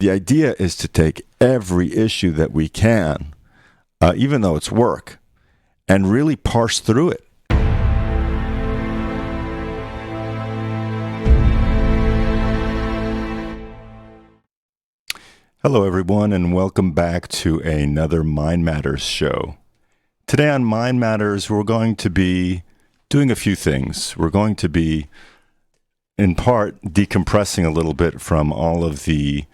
The idea is to take every issue that we can, even though it's work, and really parse through it. Hello, everyone, and welcome back to another MindMatters show. Today on MindMatters, we're going to be doing a few things. We're going to be, in part, decompressing a little bit from all of the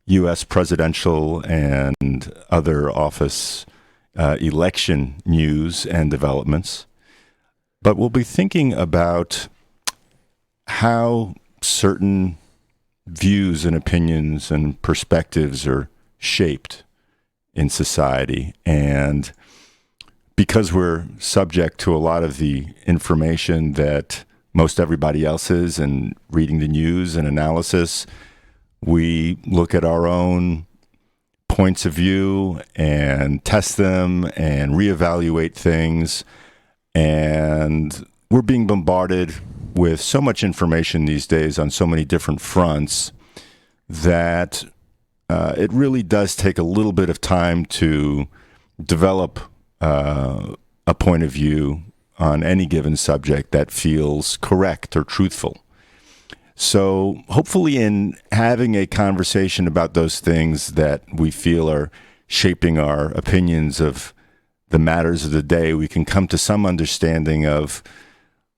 U.S. presidential and other office election news and developments. But we'll be thinking about how certain views and opinions and perspectives are shaped in society. And because we're subject to a lot of the information that most everybody else is and reading the news and analysis, we look at our own points of view and test them and reevaluate things. And we're being bombarded with so much information these days on so many different fronts that it really does take a little bit of time to develop a point of view on any given subject that feels correct or truthful. So hopefully in having a conversation about those things that we feel are shaping our opinions of the matters of the day, we can come to some understanding of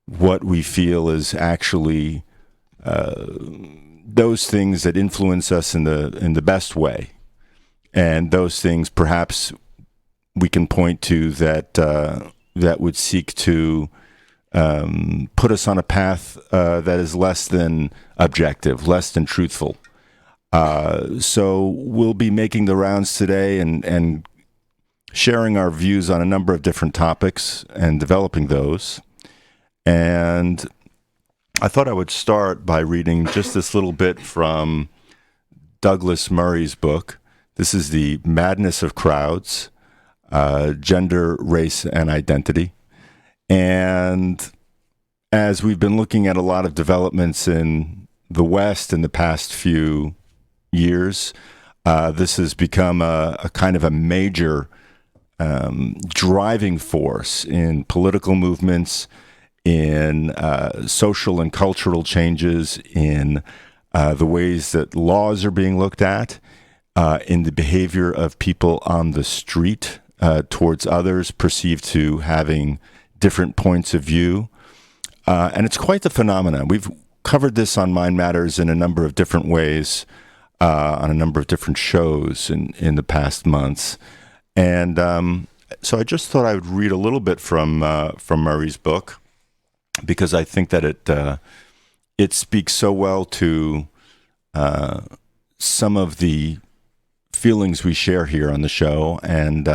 what we feel is actually those things that influence us in the best way. And those things perhaps we can point to that would seek to put us on a path that is less than objective, less than truthful. So we'll be making the rounds today and sharing our views on a number of different topics and developing those. And I thought I would start by reading just this little bit from Douglas Murray's book. This is The Madness of Crowds, Gender, Race, and Identity. And as we've been looking at a lot of developments in the West in the past few years, this has become a kind of a major driving force in political movements, in social and cultural changes, in the ways that laws are being looked at, in the behavior of people on the street towards others perceived to having different points of view. And it's quite the phenomenon. We've covered this on MindMatters in a number of different ways, on a number of different shows in the past months. And so I just thought I would read a little bit from Murray's book, because I think that it speaks so well to some of the feelings we share here on the show, and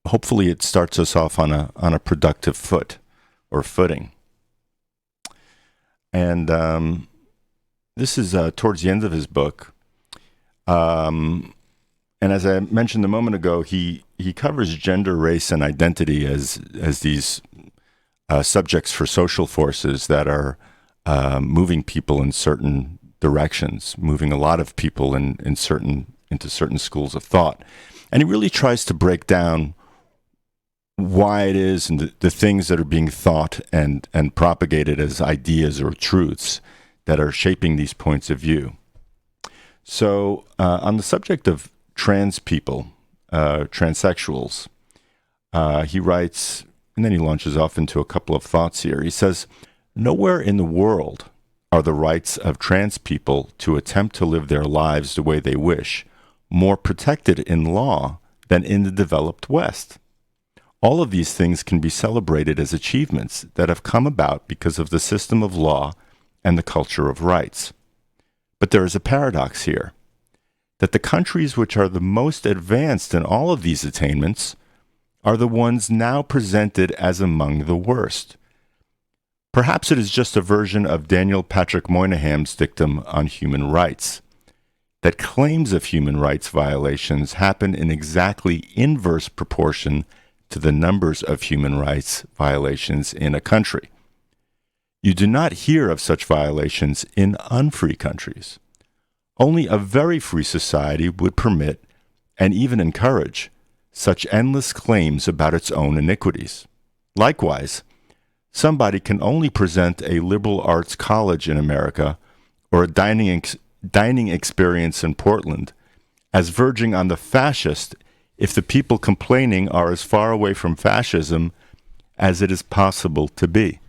hopefully it starts us off on a productive footing. And this is towards the end of his book. And as I mentioned a moment ago, he covers gender, race, and identity as these subjects for social forces that are moving people in certain directions, moving a lot of people into certain schools of thought. And he really tries to break down why it is and the things that are being thought and propagated as ideas or truths that are shaping these points of view. So on the subject of trans people, transsexuals, he writes, and then he launches off into a couple of thoughts here. He says, "Nowhere in the world are the rights of trans people to attempt to live their lives the way they wish more protected in law than in the developed West. All of these things can be celebrated as achievements that have come about because of the system of law and the culture of rights. But there is a paradox here, that the countries which are the most advanced in all of these attainments are the ones now presented as among the worst. Perhaps it is just a version of Daniel Patrick Moynihan's dictum on human rights, that claims of human rights violations happen in exactly inverse proportion to the numbers of human rights violations in a country. You do not hear of such violations in unfree countries. only a very free society would permit and even encourage such endless claims about its own iniquities. Likewise, somebody can only present a liberal arts college in America or a dining experience in Portland as verging on the fascist if the people complaining are as far away from fascism as it is possible to be.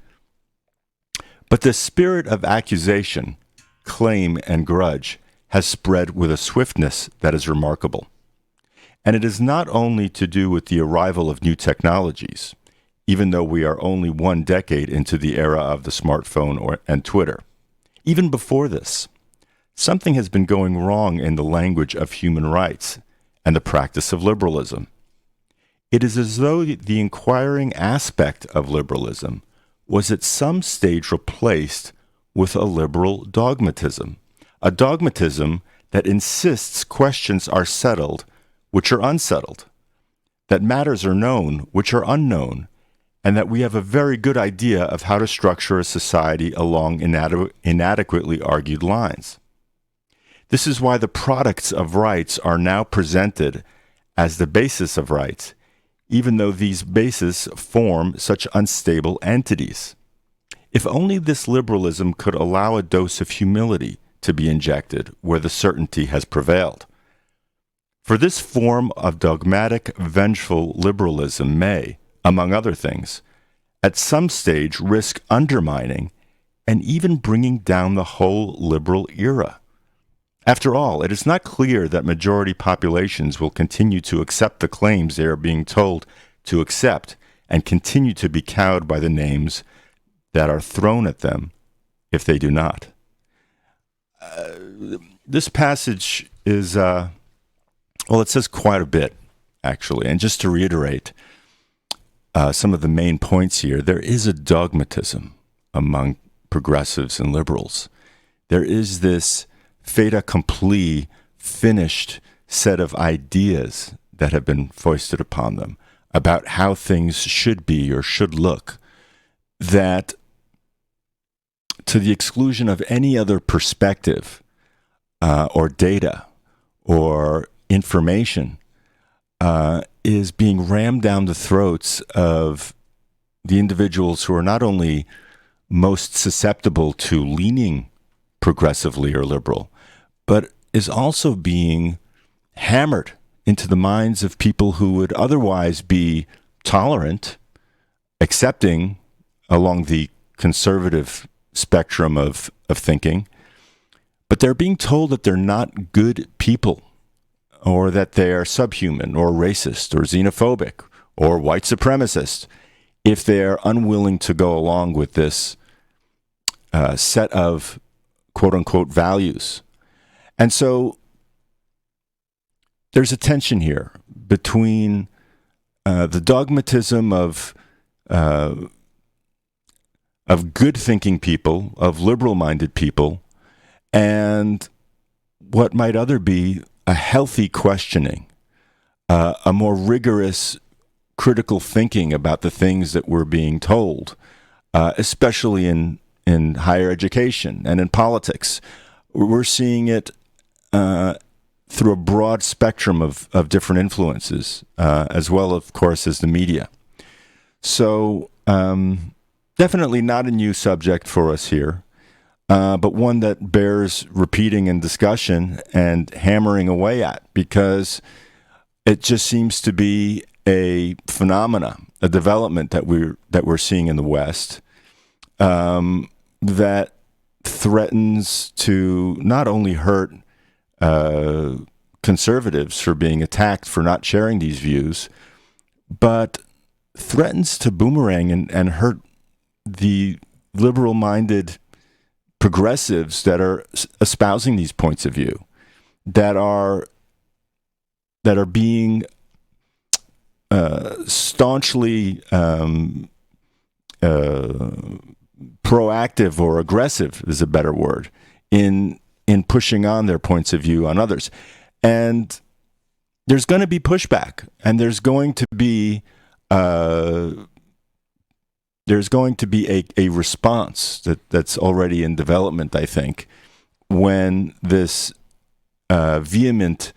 But the spirit of accusation, claim, and grudge has spread with a swiftness that is remarkable. And it is not only to do with the arrival of new technologies, even though we are only 1 decade into the era of the smartphone and Twitter. Even before this, something has been going wrong in the language of human rights and the practice of liberalism. It is as though the inquiring aspect of liberalism was at some stage replaced with a liberal dogmatism, a dogmatism that insists questions are settled which are unsettled, that matters are known which are unknown, and that we have a very good idea of how to structure a society along inadequately argued lines. This is why the products of rights are now presented as the basis of rights, even though these bases form such unstable entities. If only this liberalism could allow a dose of humility to be injected where the certainty has prevailed. For this form of dogmatic, vengeful liberalism may, among other things, at some stage risk undermining and even bringing down the whole liberal era. After all, it is not clear that majority populations will continue to accept the claims they are being told to accept and continue to be cowed by the names that are thrown at them if they do not. This passage is, it says quite a bit, actually. And just to reiterate some of the main points here, there is a dogmatism among progressives and liberals. There is this fait accompli, finished set of ideas that have been foisted upon them about how things should be or should look, that to the exclusion of any other perspective or data or information is being rammed down the throats of the individuals who are not only most susceptible to leaning progressively or liberal, but is also being hammered into the minds of people who would otherwise be tolerant, accepting along the conservative spectrum of thinking, but they're being told that they're not good people, or that they are subhuman or racist or xenophobic or white supremacist if they're unwilling to go along with this set of quote-unquote values. And so there's a tension here between the dogmatism of good-thinking people, of liberal-minded people, and what might other be a healthy questioning, a more rigorous critical thinking about the things that we're being told, especially in higher education and in politics. We're seeing it through a broad spectrum of different influences, as well, of course, as the media. So definitely not a new subject for us here, but one that bears repeating in discussion and hammering away at, because it just seems to be a phenomena, a development that we're seeing in the West, that threatens to not only hurt conservatives for being attacked for not sharing these views, but threatens to boomerang and hurt the liberal-minded progressives that are espousing these points of view, that are being staunchly proactive or aggressive is a better word in pushing on their points of view on others. And there's going to be pushback, and there's going to be a response that's already in development, I think, when this vehement,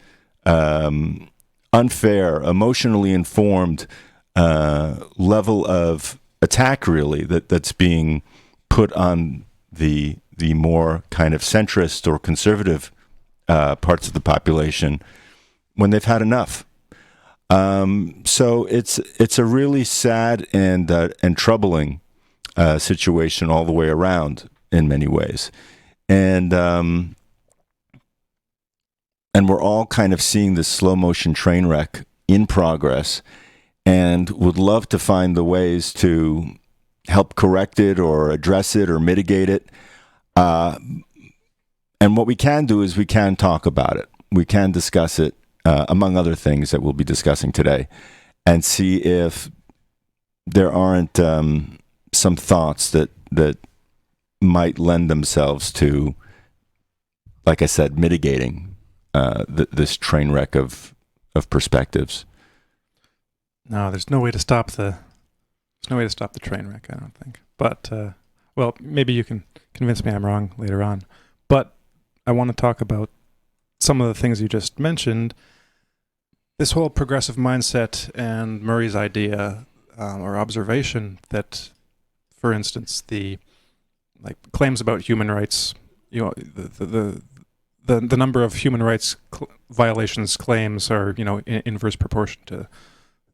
unfair, emotionally informed level of attack, really, that's being put on the more kind of centrist or conservative parts of the population when they've had enough. So it's a really sad and troubling situation all the way around in many ways, and we're all kind of seeing this slow motion train wreck in progress, and would love to find the ways to help correct it or address it or mitigate it. And what we can do is we can talk about it. We can discuss it, among other things that we'll be discussing today, and see if there aren't some thoughts that might lend themselves to, like I said, mitigating this train wreck of perspectives. No, there's no way to stop the train wreck, I don't think. But well, maybe you can convince me I'm wrong later on. But I want to talk about some of the things you just mentioned. This whole progressive mindset and Murray's idea or observation that, for instance, the claims about human rights, the number of human rights violations claims are in inverse proportion to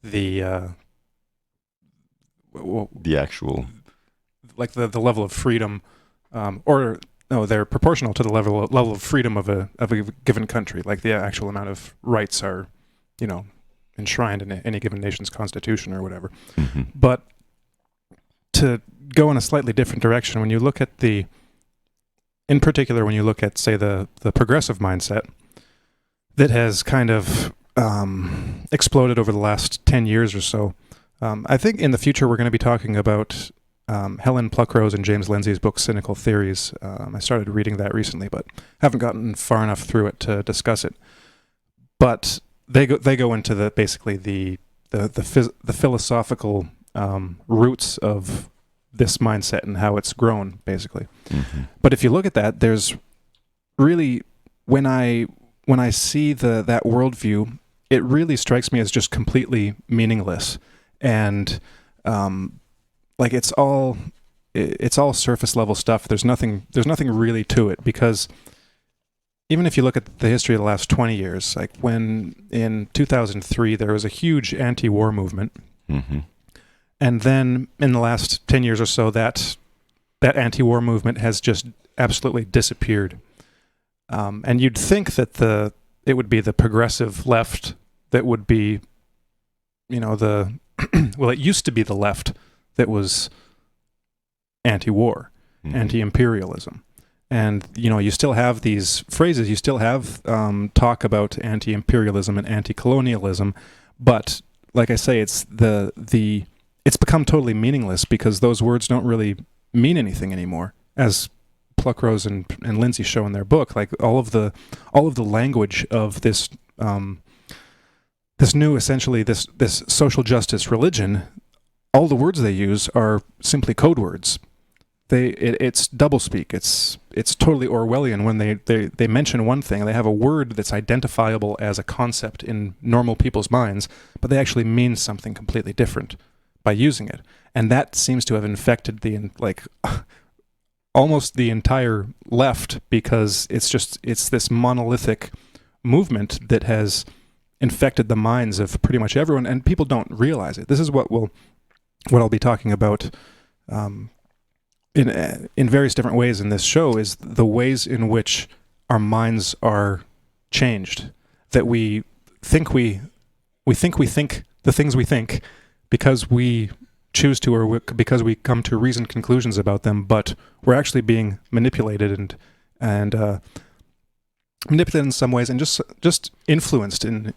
the actual, like the level of freedom, or no, they're proportional to the level of freedom of a given country. Like the actual amount of rights are, enshrined in any given nation's constitution or whatever. Mm-hmm. But to go in a slightly different direction, when you look at in particular, when you look at, say, the progressive mindset that has kind of exploded over the last 10 years or so, I think in the future we're going to be talking about Helen Pluckrose and James Lindsay's book, Cynical Theories. I started reading that recently, but haven't gotten far enough through it to discuss it. But they go into the philosophical roots of this mindset and how it's grown, basically. Mm-hmm. But if you look at that, there's really, when I see that worldview, it really strikes me as just completely meaningless, and it's all surface level stuff. There's nothing really to it, because even if you look at the history of the last 20 years, like when in 2003 there was a huge anti-war movement, mm-hmm. and then in the last 10 years or so, that anti-war movement has just absolutely disappeared. And you'd think that it would be the progressive left that would be, well, it used to be the left that was anti-war, mm-hmm. anti-imperialism. And, you still have these phrases, you still have talk about anti-imperialism and anti-colonialism, but like I say, it's it's become totally meaningless because those words don't really mean anything anymore, as Pluckrose and Lindsay show in their book. Like all of the language of this new, essentially this social justice religion, all the words they use are simply code words. It's doublespeak. It's totally Orwellian when they mention one thing. They have a word that's identifiable as a concept in normal people's minds, but they actually mean something completely different by using it. And that seems to have infected almost the entire left, because it's this monolithic movement that has infected the minds of pretty much everyone, and people don't realize it. This is what I'll be talking about in various different ways in this show, is the ways in which our minds are changed, that we think the things we think because we choose to, or because we come to reasoned conclusions about them, but we're actually being manipulated and manipulated in some ways, and just influenced in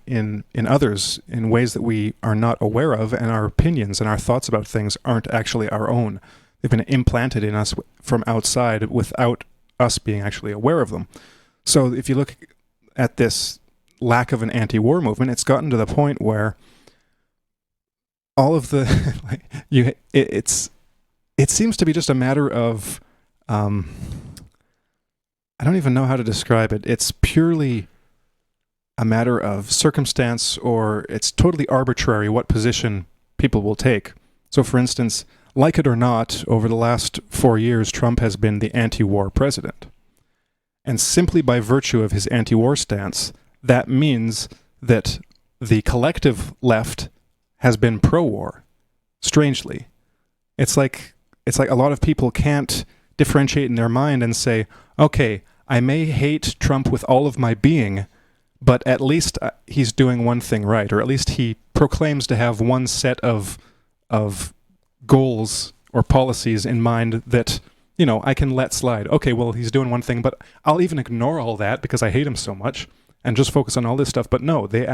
others in ways that we are not aware of, and our opinions and our thoughts about things aren't actually our own. They've been implanted in us from outside without us being actually aware of them. So if you look at this lack of an anti-war movement, it's gotten to the point where all of the it seems to be just a matter of I don't even know how to describe it. It's purely a matter of circumstance, or it's totally arbitrary what position people will take. So, for instance, like it or not, over the last 4 years, Trump has been the anti-war president. And simply by virtue of his anti-war stance, that means that the collective left has been pro-war, strangely. It's like a lot of people can't differentiate in their mind and say, okay, I may hate Trump with all of my being, but at least he's doing one thing right, or at least he proclaims to have one set of goals or policies in mind that, you know, I can let slide. Okay, well, he's doing one thing, but I'll even ignore all that because I hate him so much and just focus on all this stuff. But no, they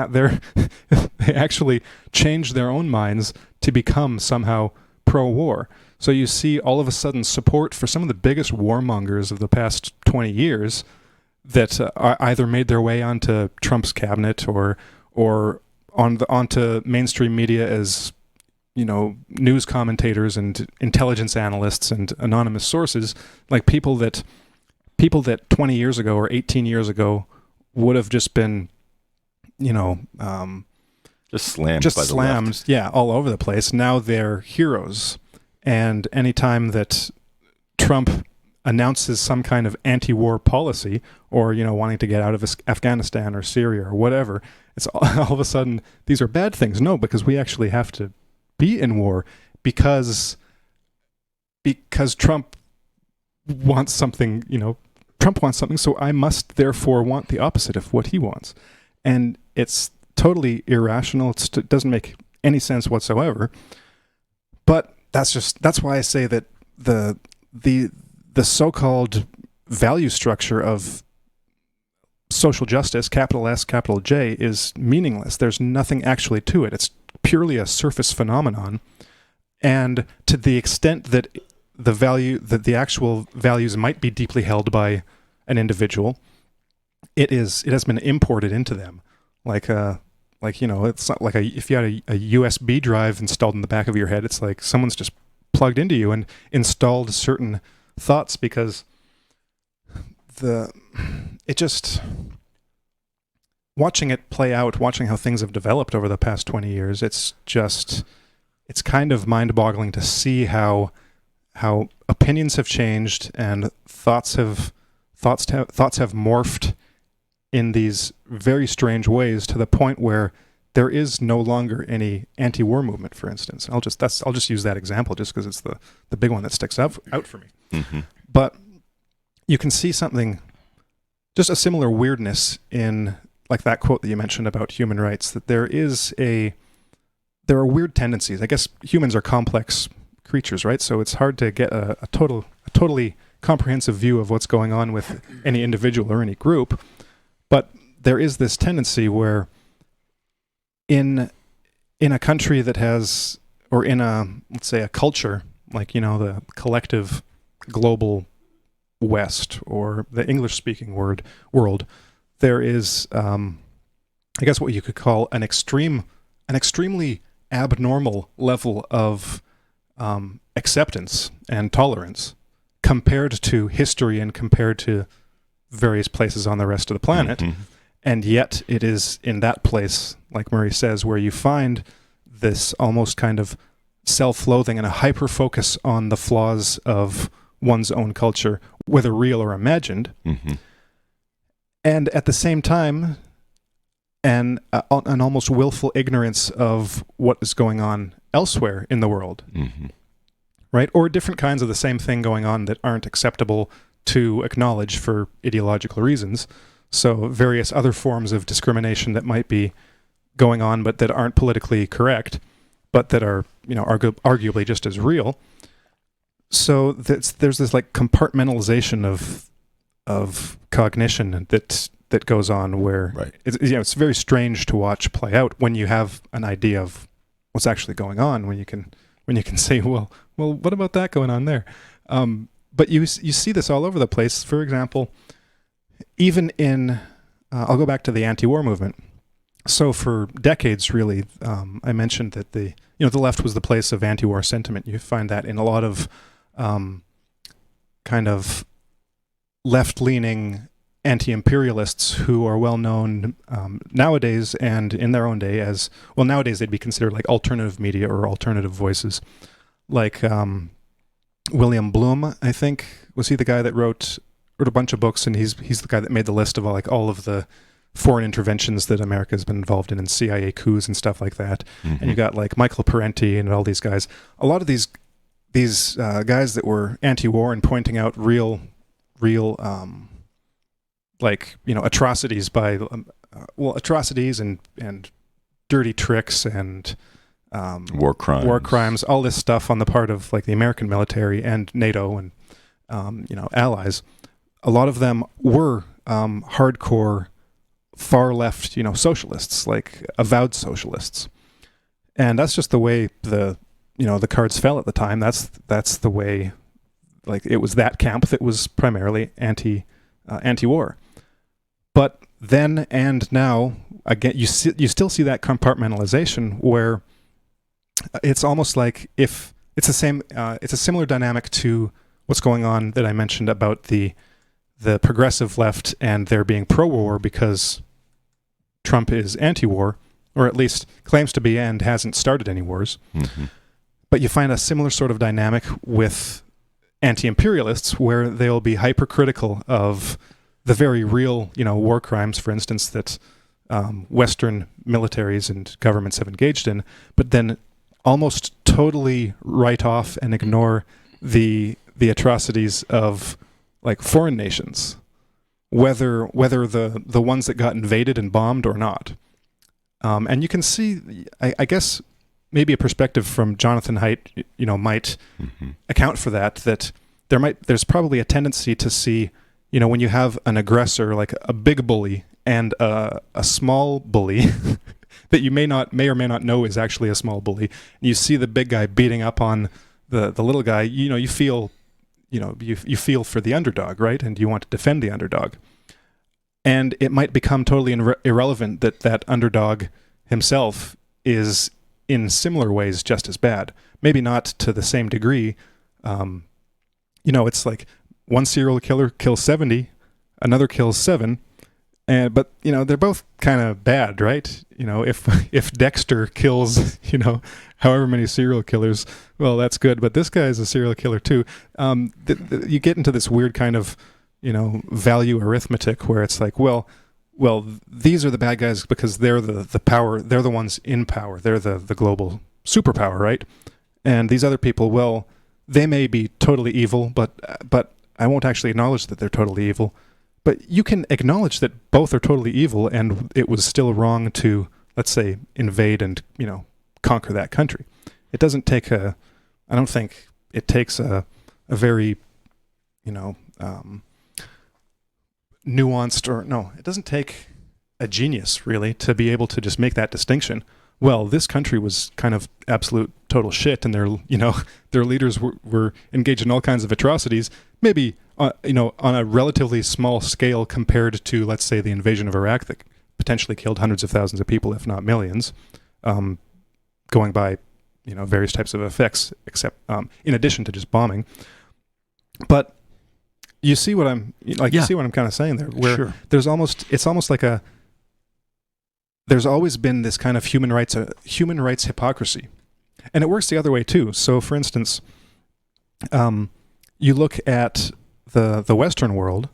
actually change their own minds to become somehow pro-war. So you see all of a sudden support for some of the biggest warmongers of the past 20 years that are either made their way onto Trump's cabinet or onto mainstream media as, you know, news commentators and intelligence analysts and anonymous sources, like people that 20 years ago or 18 years ago would have just been, you know, just slammed by the left. Yeah, all over the place. Now they're heroes. And anytime that Trump announces some kind of anti-war policy, or, you know, wanting to get out of Afghanistan or Syria or whatever, it's all of a sudden these are bad things. No, because we actually have to be in war because Trump wants something, you know, Trump wants something, so I must therefore want the opposite of what he wants. And it's totally irrational. It doesn't make any sense whatsoever. But that's why I say that the so-called value structure of social justice, capital S, capital J, is meaningless. There's nothing actually to it. It's purely a surface phenomenon. And to the extent that the actual values might be deeply held by an individual, it has been imported into them. Like you know, it's not like if you had a USB drive installed in the back of your head, it's like someone's just plugged into you and installed certain thoughts, because watching it play out, watching how things have developed over the past 20 years, it's kind of mind-boggling to see how opinions have changed and thoughts have morphed in these very strange ways, to the point where there is no longer any anti-war movement, for instance. I'll just use that example just because it's the big one that sticks out for me. Mm-hmm. But you can see something, just a similar weirdness in, like, that quote that you mentioned about human rights, that there are weird tendencies. I guess humans are complex creatures, right? So it's hard to get a totally comprehensive view of what's going on with any individual or any group. But there is this tendency where in a country that has, or in let's say a culture, like, you know, the collective global West or the English-speaking world, there is, I guess, what you could call an extremely abnormal level of acceptance and tolerance compared to history and compared to various places on the rest of the planet. Mm-hmm. And yet it is in that place, like Murray says, where you find this almost kind of self-loathing and a hyper-focus on the flaws of one's own culture, whether real or imagined. Mm-hmm. And at the same time, an almost willful ignorance of what is going on elsewhere in the world. Mm-hmm. Right? Or different kinds of the same thing going on that aren't acceptable to acknowledge for ideological reasons. So various other forms of discrimination that might be going on but that aren't politically correct, but that are, you know, arguably just as real. So there's this like compartmentalization of cognition that goes on, where right. It's very strange to watch play out when you have an idea of what's actually going on, when you can say, well, what about that going on there? But you see this all over the place. For example, even in, I'll go back to the anti-war movement. So for decades, really, I mentioned that the left was the place of anti-war sentiment. You find that in a lot of kind of left-leaning anti-imperialists who are well known nowadays and in their own day as, well, nowadays they'd be considered like alternative media or alternative voices. Like William Bloom, I think, was he the guy that wrote a bunch of books, and he's the guy that made the list of all of the foreign interventions that America has been involved in CIA coups and stuff like that. Mm-hmm. And you got like Michael Parenti and all these guys. A lot of these guys that were anti-war and pointing out real atrocities by atrocities and dirty tricks and war crimes, all this stuff on the part of like the American military and NATO and allies. A lot of them were hardcore far left, socialists, like avowed socialists. And that's just the way the cards fell at the time. That's the way, like, it was that camp that was primarily anti-war. But then and now, again, you still see that compartmentalization where it's almost like if it's it's a similar dynamic to what's going on that I mentioned about the progressive left and they're being pro-war because Trump is anti-war, or at least claims to be and hasn't started any wars. Mm-hmm. But you find a similar sort of dynamic with anti-imperialists where they'll be hypercritical of the very real, war crimes, for instance, that Western militaries and governments have engaged in, but then almost totally write off and ignore the atrocities of like foreign nations, whether the ones that got invaded and bombed or not. And you can see, I guess, maybe a perspective from Jonathan Haidt, might mm-hmm. account for that there's probably a tendency to see, when you have an aggressor, like a big bully and a small bully that you may or may not know is actually a small bully, and you see the big guy beating up on the little guy, you feel, you feel for the underdog, right? And you want to defend the underdog. And it might become totally irrelevant that underdog himself is in similar ways just as bad. Maybe not to the same degree. It's like one serial killer kills 70, another kills 7, but they're both kind of bad, right? If Dexter kills however many serial killers, well, that's good. But this guy's a serial killer too. You get into this weird kind of value arithmetic where it's like, well, these are the bad guys because they're the power. They're the ones in power. They're the global superpower, right? And these other people, well, they may be totally evil, but I won't actually acknowledge that they're totally evil. But you can acknowledge that both are totally evil, and it was still wrong to, let's say, invade and conquer that country. It doesn't take I don't think it takes a very nuanced, or no, it doesn't take a genius really to be able to just make that distinction. Well, this country was kind of absolute total shit, and their leaders were engaged in all kinds of atrocities, maybe on a relatively small scale compared to, let's say, the invasion of Iraq that potentially killed hundreds of thousands of people, if not millions, going by various types of effects, except in addition to just bombing. But you see what I'm like. Yeah. You see what I'm kind of saying there, where sure. It's almost like there's always been this kind of human rights hypocrisy, and it works the other way too. So, for instance, you look at the Western world,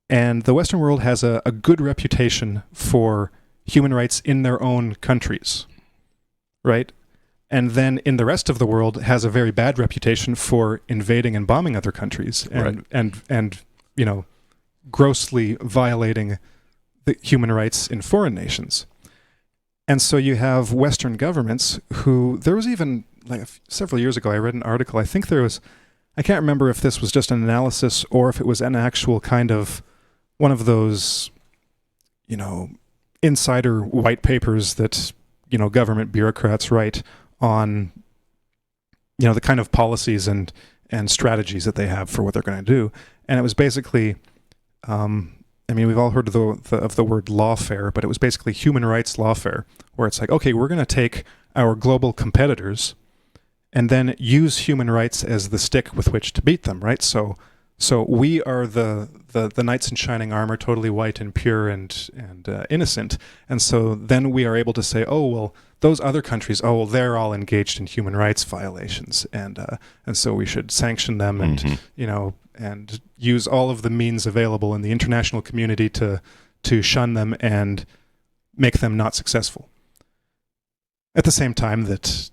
and the Western world has a good reputation for human rights in their own countries, right? And then in the rest of the world has a very bad reputation for invading and bombing other countries and right. and grossly violating the human rights in foreign nations. And so you have Western governments who, there was even like several years ago, I read an article, I think I can't remember if this was just an analysis or if it was an actual kind of one of those, insider white papers that, government bureaucrats write on, the kind of policies and strategies that they have for what they're going to do. And it was basically, we've all heard of the word lawfare, but it was basically human rights lawfare, where it's like, okay, we're going to take our global competitors and then use human rights as the stick with which to beat them, right? So So we are the knights in shining armor, totally white and pure and innocent. And so then we are able to say, oh, well, those other countries, oh, well, they're all engaged in human rights violations. And so we should sanction them and, and use all of the means available in the international community to shun them and make them not successful. At the same time that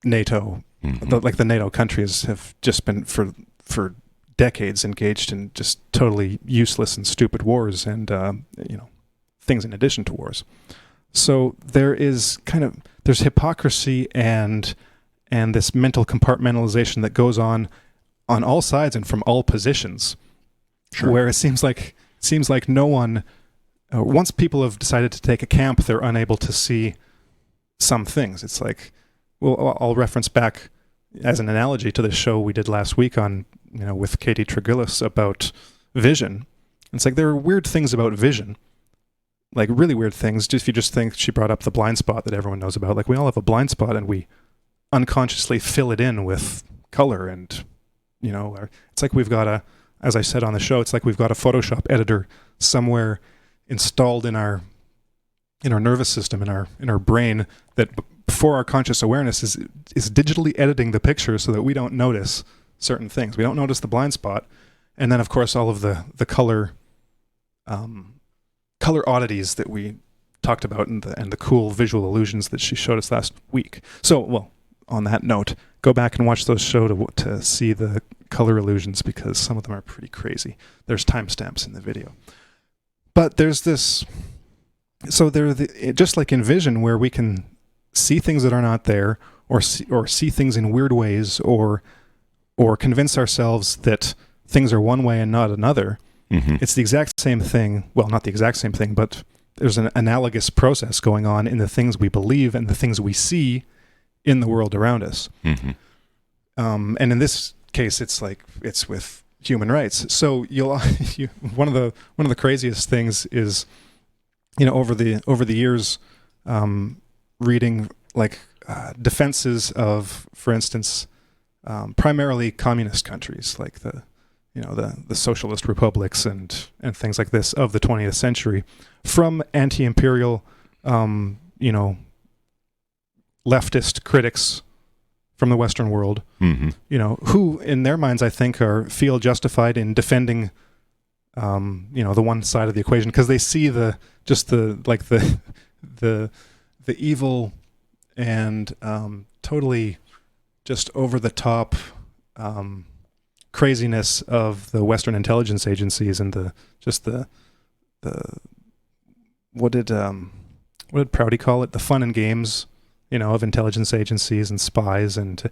NATO, the NATO countries have just been for decades engaged in just totally useless and stupid wars and things in addition to wars. So there's hypocrisy and this mental compartmentalization that goes on all sides and from all positions. Sure. Where it seems like no one, once people have decided to take a camp, they're unable to see some things. It's like, well, I'll reference back as an analogy to the show we did last week on, with Katie Tregilis about vision. It's like there are weird things about vision, like really weird things. If you just think, she brought up the blind spot that everyone knows about. Like we all have a blind spot and we unconsciously fill it in with color and, it's like we've got as I said on the show, it's like we've got a Photoshop editor somewhere installed in our nervous system, in our brain, that before our conscious awareness is digitally editing the picture so that we don't notice certain things. We don't notice the blind spot. And then of course all of the color oddities that we talked about and the cool visual illusions that she showed us last week. So, well, on that note, go back and watch those shows to see the color illusions, because some of them are pretty crazy. There's timestamps in the video. But there's this, so just like in vision, where we can see things that are not there, or see things in weird ways, or convince ourselves that things are one way and not another. Mm-hmm. It's the exact same thing. Well, not the exact same thing, but there's an analogous process going on in the things we believe and the things we see in the world around us. Mm-hmm. And in this case, it's with human rights. So one of the craziest things is, over the years, reading defenses of, for instance, primarily communist countries like the socialist republics and things like this of the 20th century, from anti-imperial, leftist critics from the Western world, mm-hmm. Who in their minds, I think, feel justified in defending, the one side of the equation, because they see the evil and totally just over the top craziness of the Western intelligence agencies and what did Prouty call it? The fun and games, of intelligence agencies and spies and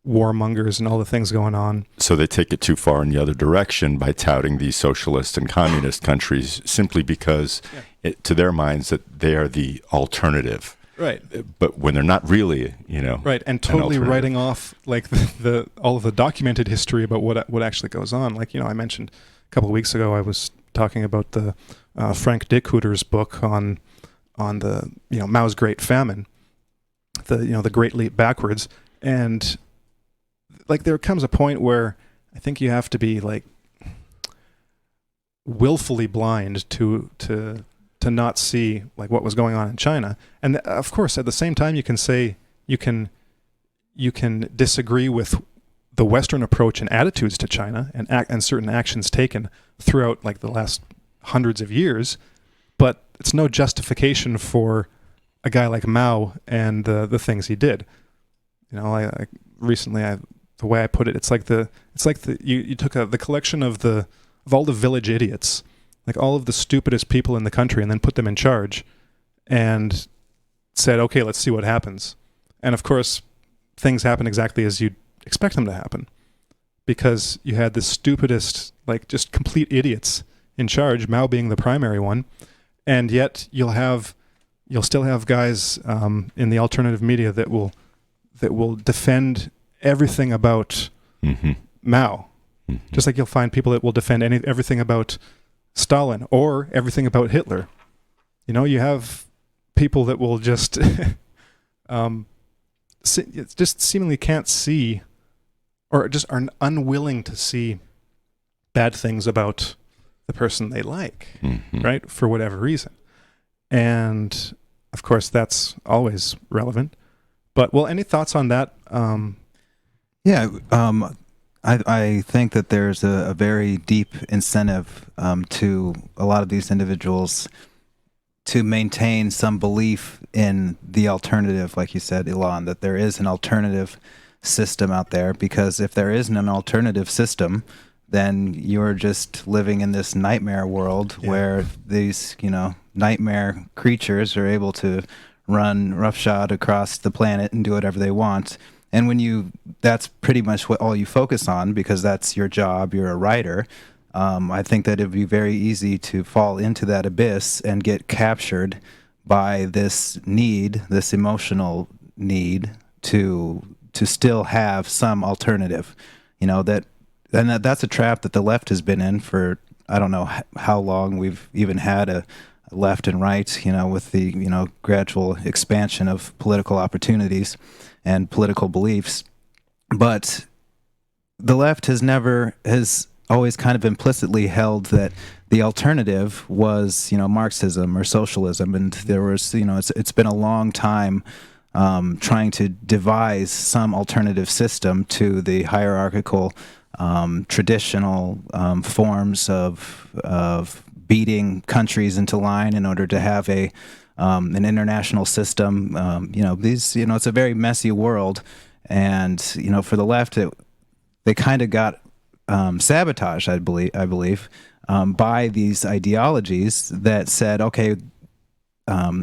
warmongers and all the things going on. So they take it too far in the other direction by touting these socialist and communist countries simply because, to their minds, that they are the alternative. Right. But when they're not really, right, and totally writing off the all of the documented history about what actually goes on. Like, I mentioned a couple of weeks ago, I was talking about the Frank Dickhooter's book on the Mao's Great Famine, the Great Leap Backwards, and there comes a point where I think you have to be willfully blind to not see what was going on in China. And of course, at the same time, you can say you can disagree with the Western approach and attitudes to China and certain actions taken throughout the last hundreds of years, but it's no justification for a guy like Mao and the things he did. I recently, the way I put it, it's like you took the collection of all the village idiots, all of the stupidest people in the country, and then put them in charge and said, okay, let's see what happens. And of course, things happen exactly as you'd expect them to happen, because you had the stupidest, just complete idiots in charge, Mao being the primary one. And yet you'll still have guys in the alternative media that will defend everything about mm-hmm. Mao. Mm-hmm. Just like you'll find people that will defend everything about Stalin or everything about Hitler. You have people that will just just seemingly can't see or just are unwilling to see bad things about the person they like, right? For whatever reason. And of course, that's always relevant. But, well, any thoughts on that? I think that there's a very deep incentive to a lot of these individuals to maintain some belief in the alternative, like you said, Elon, that there is an alternative system out there, because if there isn't an alternative system, then you're just living in this nightmare world where these, nightmare creatures are able to run roughshod across the planet and do whatever they want. And that's pretty much what all you focus on, because that's your job, you're a writer. I think that it'd be very easy to fall into that abyss and get captured by this emotional need to still have some alternative. That's a trap that the left has been in for, I don't know how long we've even had a left and right, with the, gradual expansion of political opportunities and political beliefs. But the left has always kind of implicitly held that the alternative was, Marxism or socialism. And there was, it's been a long time trying to devise some alternative system to the hierarchical, traditional forms of beating countries into line in order to have an international system. It's a very messy world, and for the left, they kind of got sabotaged, I believe, by these ideologies that said, okay,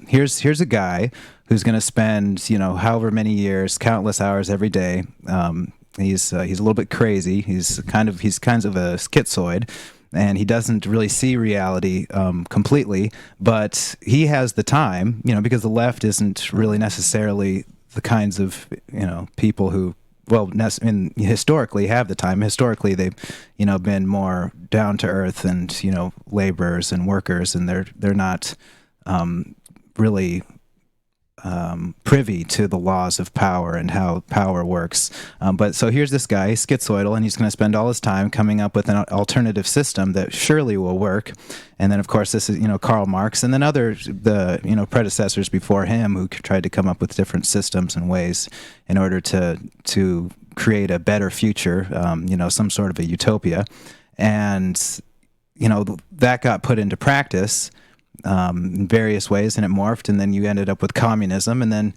here's a guy who's going to spend however many years, countless hours every day. He's a little bit crazy. He's kind of a schizoid, and he doesn't really see reality completely. But he has the time, because the left isn't really necessarily the kinds of people who, historically have the time. Historically, they've been more down to earth and laborers and workers, and they're not really privy to the laws of power and how power works. But so here's this guy, he's schizoidal, and he's going to spend all his time coming up with an alternative system that surely will work. And then, of course, this is, Karl Marx, and then the predecessors before him who tried to come up with different systems and ways in order to create a better future, some sort of a utopia. And, that got put into practice in various ways, and it morphed, and then you ended up with communism. And then,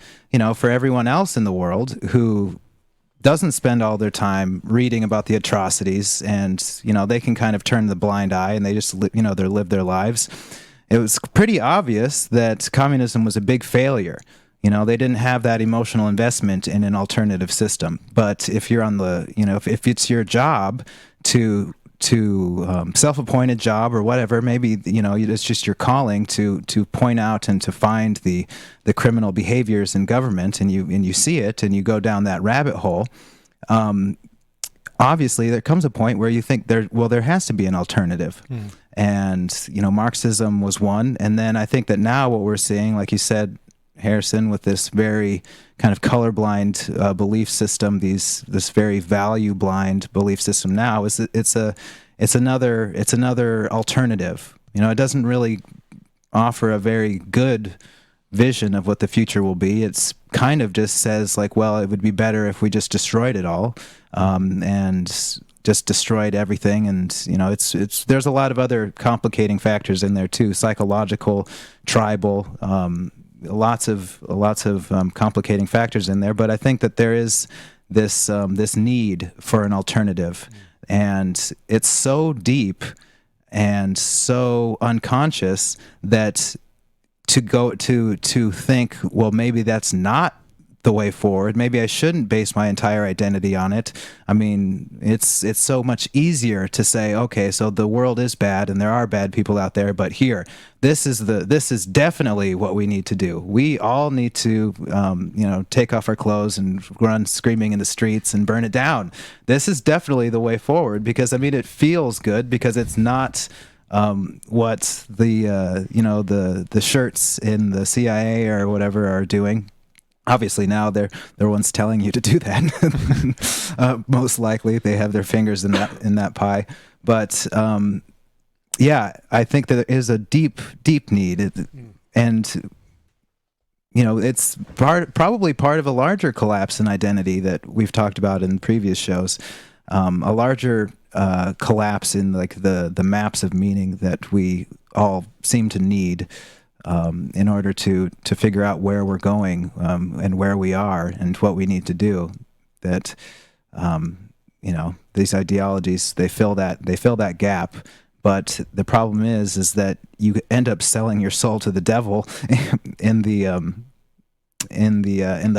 for everyone else in the world who doesn't spend all their time reading about the atrocities, and, they can kind of turn the blind eye and they just, live their lives. It was pretty obvious that communism was a big failure. They didn't have that emotional investment in an alternative system. But if you're on the, if it's your job to self-appointed job or whatever, maybe it's just your calling to point out and to find the criminal behaviors in government, and you see it and you go down that rabbit hole. Obviously, there comes a point where you think there has to be an alternative, and Marxism was one, and then I think that now what we're seeing, like you said, Harrison, with this very kind of colorblind belief system, this very value blind belief system now, it's another alternative. It doesn't really offer a very good vision of what the future will be. It's kind of just says like, well, it would be better if we just destroyed it all, and just destroyed everything. And there's a lot of other complicating factors in there too, psychological, tribal. Lots of complicating factors in there, but I think that there is this need for an alternative, and it's so deep and so unconscious that to think, well, maybe that's not the way forward. Maybe I shouldn't base my entire identity on it. I mean, it's so much easier to say, okay, so the world is bad and there are bad people out there, but here, this is definitely what we need to do. We all need to, take off our clothes and run screaming in the streets and burn it down. This is definitely the way forward, because it feels good, because it's not what the shirts in the CIA or whatever are doing. obviously now they're the ones telling you to do that. Most likely they have their fingers in that pie. But yeah, I think that there is a deep need, and it's probably part of a larger collapse in identity that we've talked about in previous shows. A larger collapse in like the maps of meaning that we all seem to need in order to figure out where we're going and where we are and what we need to do. That these ideologies, they fill that gap. But the problem is that you end up selling your soul to the devil in the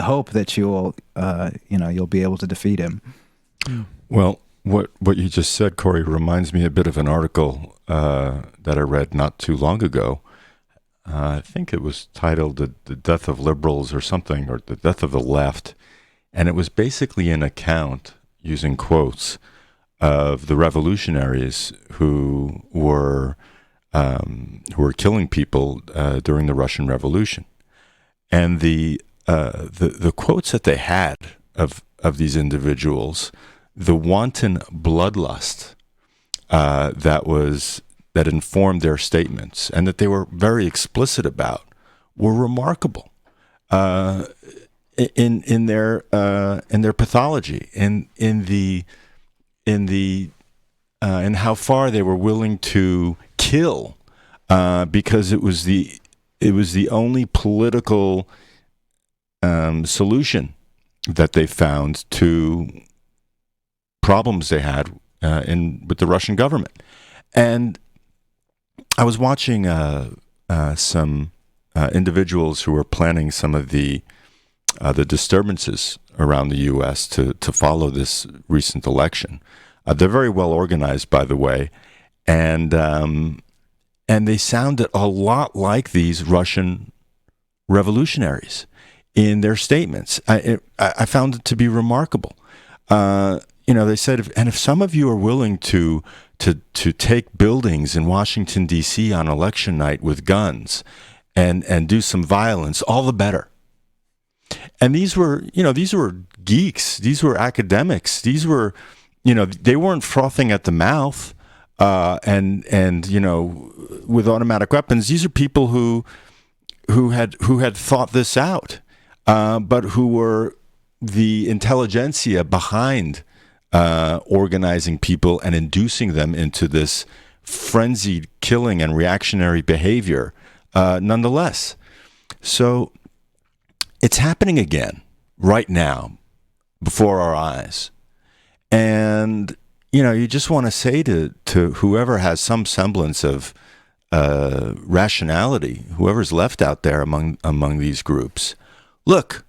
hope that you'll be able to defeat him. Well, what you just said, Corey, reminds me a bit of an article that I read not too long ago. I think it was titled "The Death of Liberals" or something, or "The Death of the Left," and it was basically an account using quotes of the revolutionaries who were killing people during the Russian Revolution, and the quotes that they had of these individuals, the wanton bloodlust that informed their statements and that they were very explicit about, were remarkable in their pathology, in how far they were willing to kill because it was the only political solution that they found to problems they had with the Russian government. And I was watching some individuals who were planning some of the disturbances around the U.S. to follow this recent election. They're very well organized, by the way, and they sounded a lot like these Russian revolutionaries in their statements. I found it to be remarkable. They said, if some of you are willing to take buildings in Washington, D.C. on election night with guns and do some violence, all the better. And these were geeks. These were academics. These were, they weren't frothing at the mouth and with automatic weapons. These are people who had thought this out, but who were the intelligentsia behind organizing people and inducing them into this frenzied killing and reactionary behavior nonetheless. So it's happening again right now before our eyes. And, you just want to say to whoever has some semblance of rationality, whoever's left out there among these groups, look,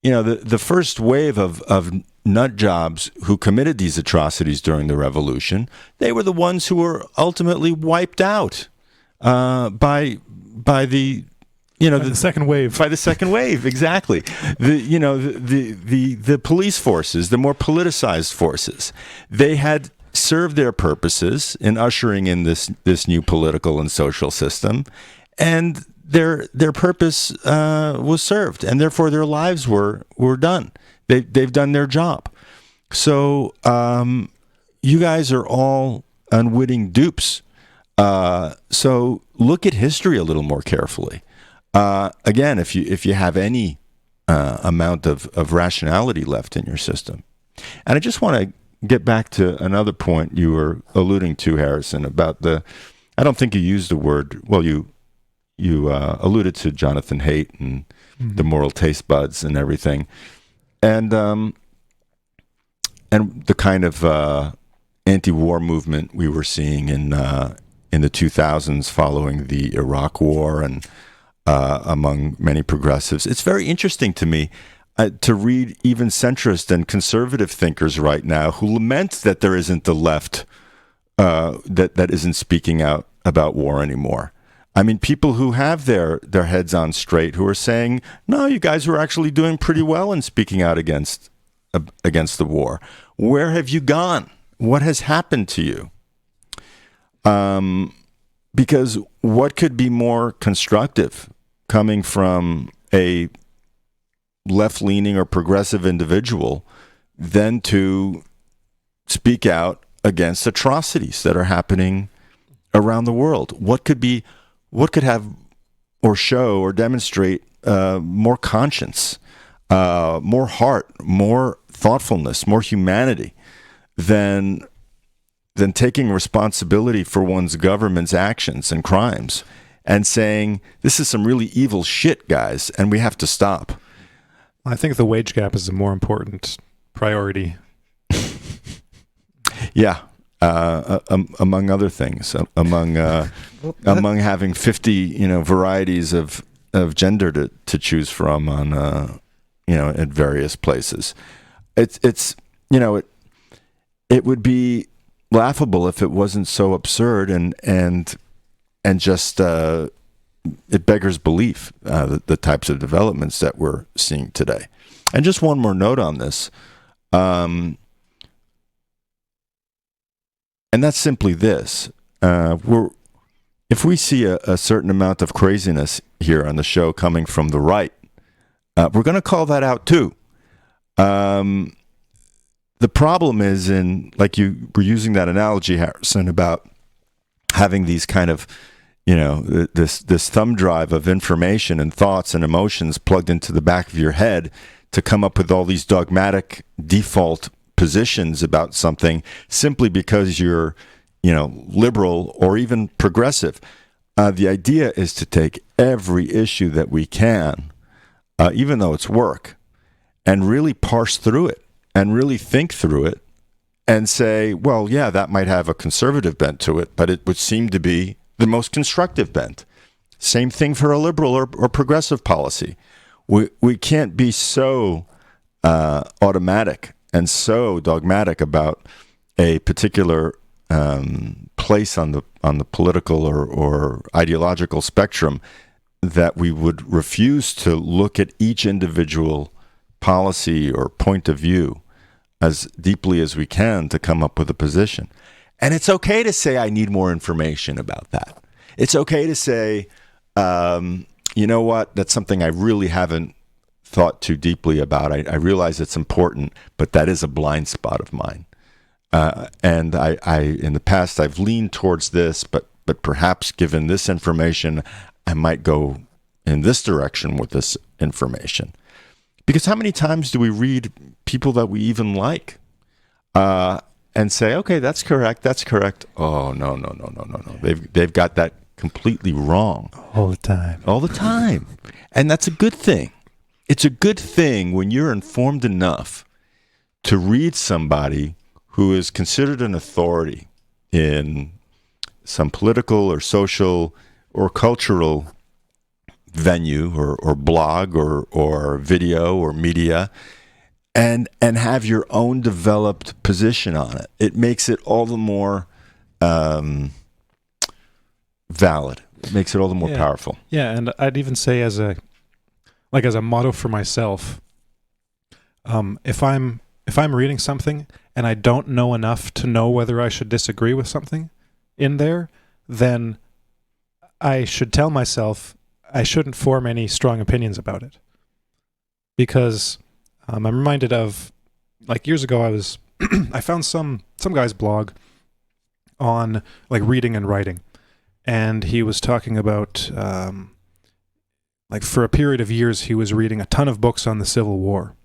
the first wave of nut jobs who committed these atrocities during the revolution, they were the ones who were ultimately wiped out by the second wave. By the second wave, exactly. The police forces, the more politicized forces, they had served their purposes in ushering in this new political and social system, and their purpose was served, and therefore their lives were done. They've done their job. So you guys are all unwitting dupes. So look at history a little more carefully. Again, if you have any amount of rationality left in your system. And I just want to get back to another point you were alluding to, Harrison, about I don't think you used the word, well, you alluded to Jonathan Haidt and the moral taste buds and everything. And the kind of anti-war movement we were seeing in the 2000s following the Iraq War and among many progressives. It's very interesting to me to read even centrist and conservative thinkers right now who lament that there isn't the left that isn't speaking out about war anymore. I mean, people who have their heads on straight, who are saying, no, you guys were actually doing pretty well in speaking out against the war. Where have you gone? What has happened to you? Because what could be more constructive coming from a left-leaning or progressive individual than to speak out against atrocities that are happening around the world? What could have or show or demonstrate more conscience, more heart, more thoughtfulness, more humanity than taking responsibility for one's government's actions and crimes and saying, this is some really evil shit, guys, and we have to stop? I think the wage gap is a more important priority. Yeah. Among other things, among having 50, varieties of gender to choose from on, at various places. It would be laughable if it wasn't so absurd and just it beggars belief, the types of developments that we're seeing today. And just one more note on this. And that's simply this. If we see a certain amount of craziness here on the show coming from the right, we're going to call that out too. The problem is like you were using that analogy, Harrison, about having these kind of, this thumb drive of information and thoughts and emotions plugged into the back of your head to come up with all these dogmatic default positions about something simply because you're, liberal or even progressive. The idea is to take every issue that we can, even though it's work, and really parse through it and really think through it and say, well, yeah, that might have a conservative bent to it, but it would seem to be the most constructive bent. Same thing for a liberal or progressive policy. We can't be so automatic and so dogmatic about a particular place on the political or ideological spectrum that we would refuse to look at each individual policy or point of view as deeply as we can to come up with a position. And it's okay to say, I need more information about that. It's okay to say, you know what, that's something I really haven't thought too deeply about. I realize it's important, but that is a blind spot of mine. And I in the past, I've leaned towards this, but perhaps given this information, I might go in this direction with this information. Because how many times do we read people that we even like and say, okay, that's correct. Oh, no. They've got that completely wrong. All the time. And that's a good thing. It's a good thing when you're informed enough to read somebody who is considered an authority in some political or social or cultural venue or blog or video or media, and have your own developed position on it. It makes it all the more valid. It makes it all the more powerful. Yeah, and I'd even say as a motto for myself, if I'm reading something and I don't know enough to know whether I should disagree with something in there, then I should tell myself I shouldn't form any strong opinions about it. Because I'm reminded of, like, years ago I found some guy's blog on like reading and writing, and he was talking about like for a period of years he was reading a ton of books on the Civil War,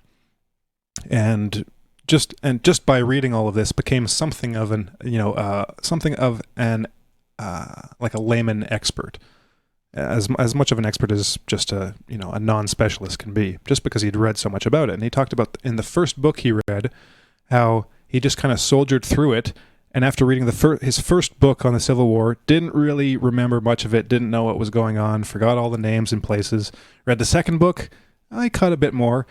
and just by reading all of this became something of an like a layman expert, as much of an expert as just a non-specialist can be, just because he'd read so much about it. And he talked about in the first book he read how he just kind of soldiered through it, and after reading his first book on the Civil War, didn't really remember much of it, didn't know what was going on, forgot all the names and places. Read the second book, I caught a bit more,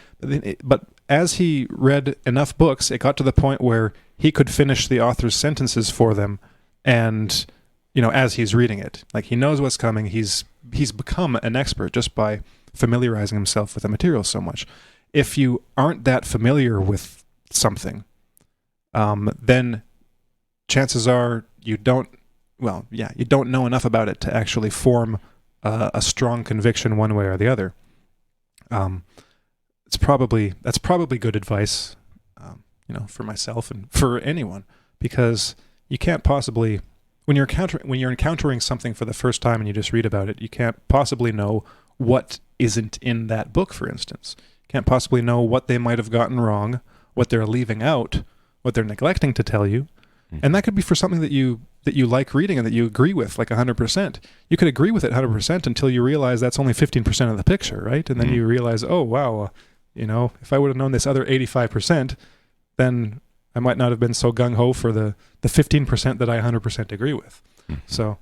but as he read enough books, it got to the point where he could finish the author's sentences for them, and as he's reading it, like he knows what's coming. He's become an expert just by familiarizing himself with the material so much. If you aren't that familiar with something, then chances are you don't know enough about it to actually form a strong conviction one way or the other. that's probably good advice, for myself and for anyone, because you can't possibly, when you're encountering something for the first time and you just read about it, you can't possibly know what isn't in that book, for instance. You can't possibly know what they might have gotten wrong, what they're leaving out, what they're neglecting to tell you. And that could be for something that you like reading and that you agree with, like 100%. You could agree with it 100% until you realize that's only 15% of the picture, right? And then you realize, oh, wow, if I would have known this other 85%, then I might not have been so gung-ho for the 15% that I 100% agree with. So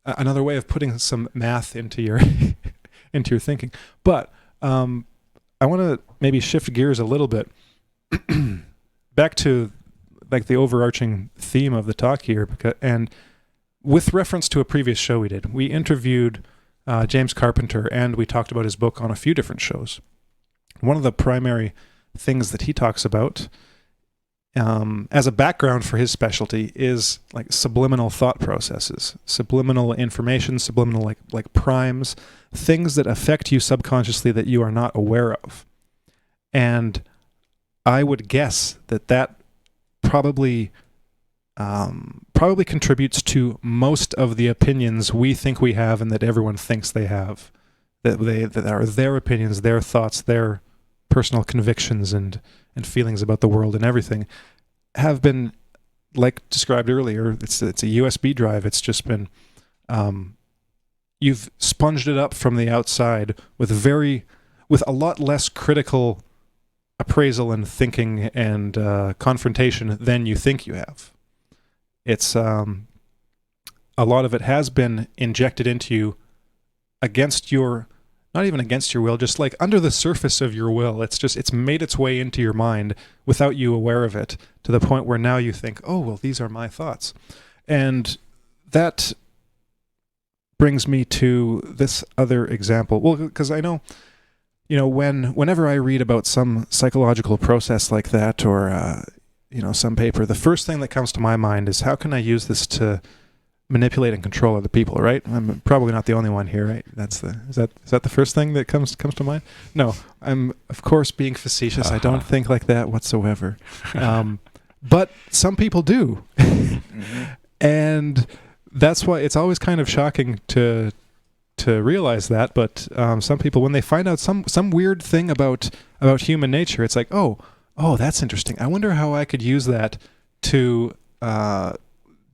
another way of putting some math into your into your thinking. But I want to maybe shift gears a little bit back to like the overarching theme of the talk here, and with reference to a previous show we did, we interviewed James Carpenter, and we talked about his book on a few different shows. One of the primary things that he talks about as a background for his specialty is like subliminal thought processes, subliminal information, subliminal like primes, things that affect you subconsciously that you are not aware of. And I would guess that probably contributes to most of the opinions we think we have and that everyone thinks they have, that are their opinions, their thoughts, their personal convictions and feelings about the world and everything have been, like described earlier, it's a USB drive. It's just been, you've sponged it up from the outside with a lot less critical appraisal and thinking and confrontation than you think you have. It's a lot of it has been injected into you against your, not even against your will, just like under the surface of your will. It's made its way into your mind without you aware of it, to the point where now you think, oh, well, these are my thoughts. And that brings me to this other example. Well, because I know, whenever I read about some psychological process like that, or some paper, the first thing that comes to my mind is, how can I use this to manipulate and control other people? Right? I'm probably not the only one here, right? Is that the first thing that comes to mind? No, I'm of course being facetious. I don't think like that whatsoever. But some people do, and that's why it's always kind of shocking to realize that. But some people, when they find out some weird thing about human nature, it's like, oh, that's interesting. I wonder how I could use that to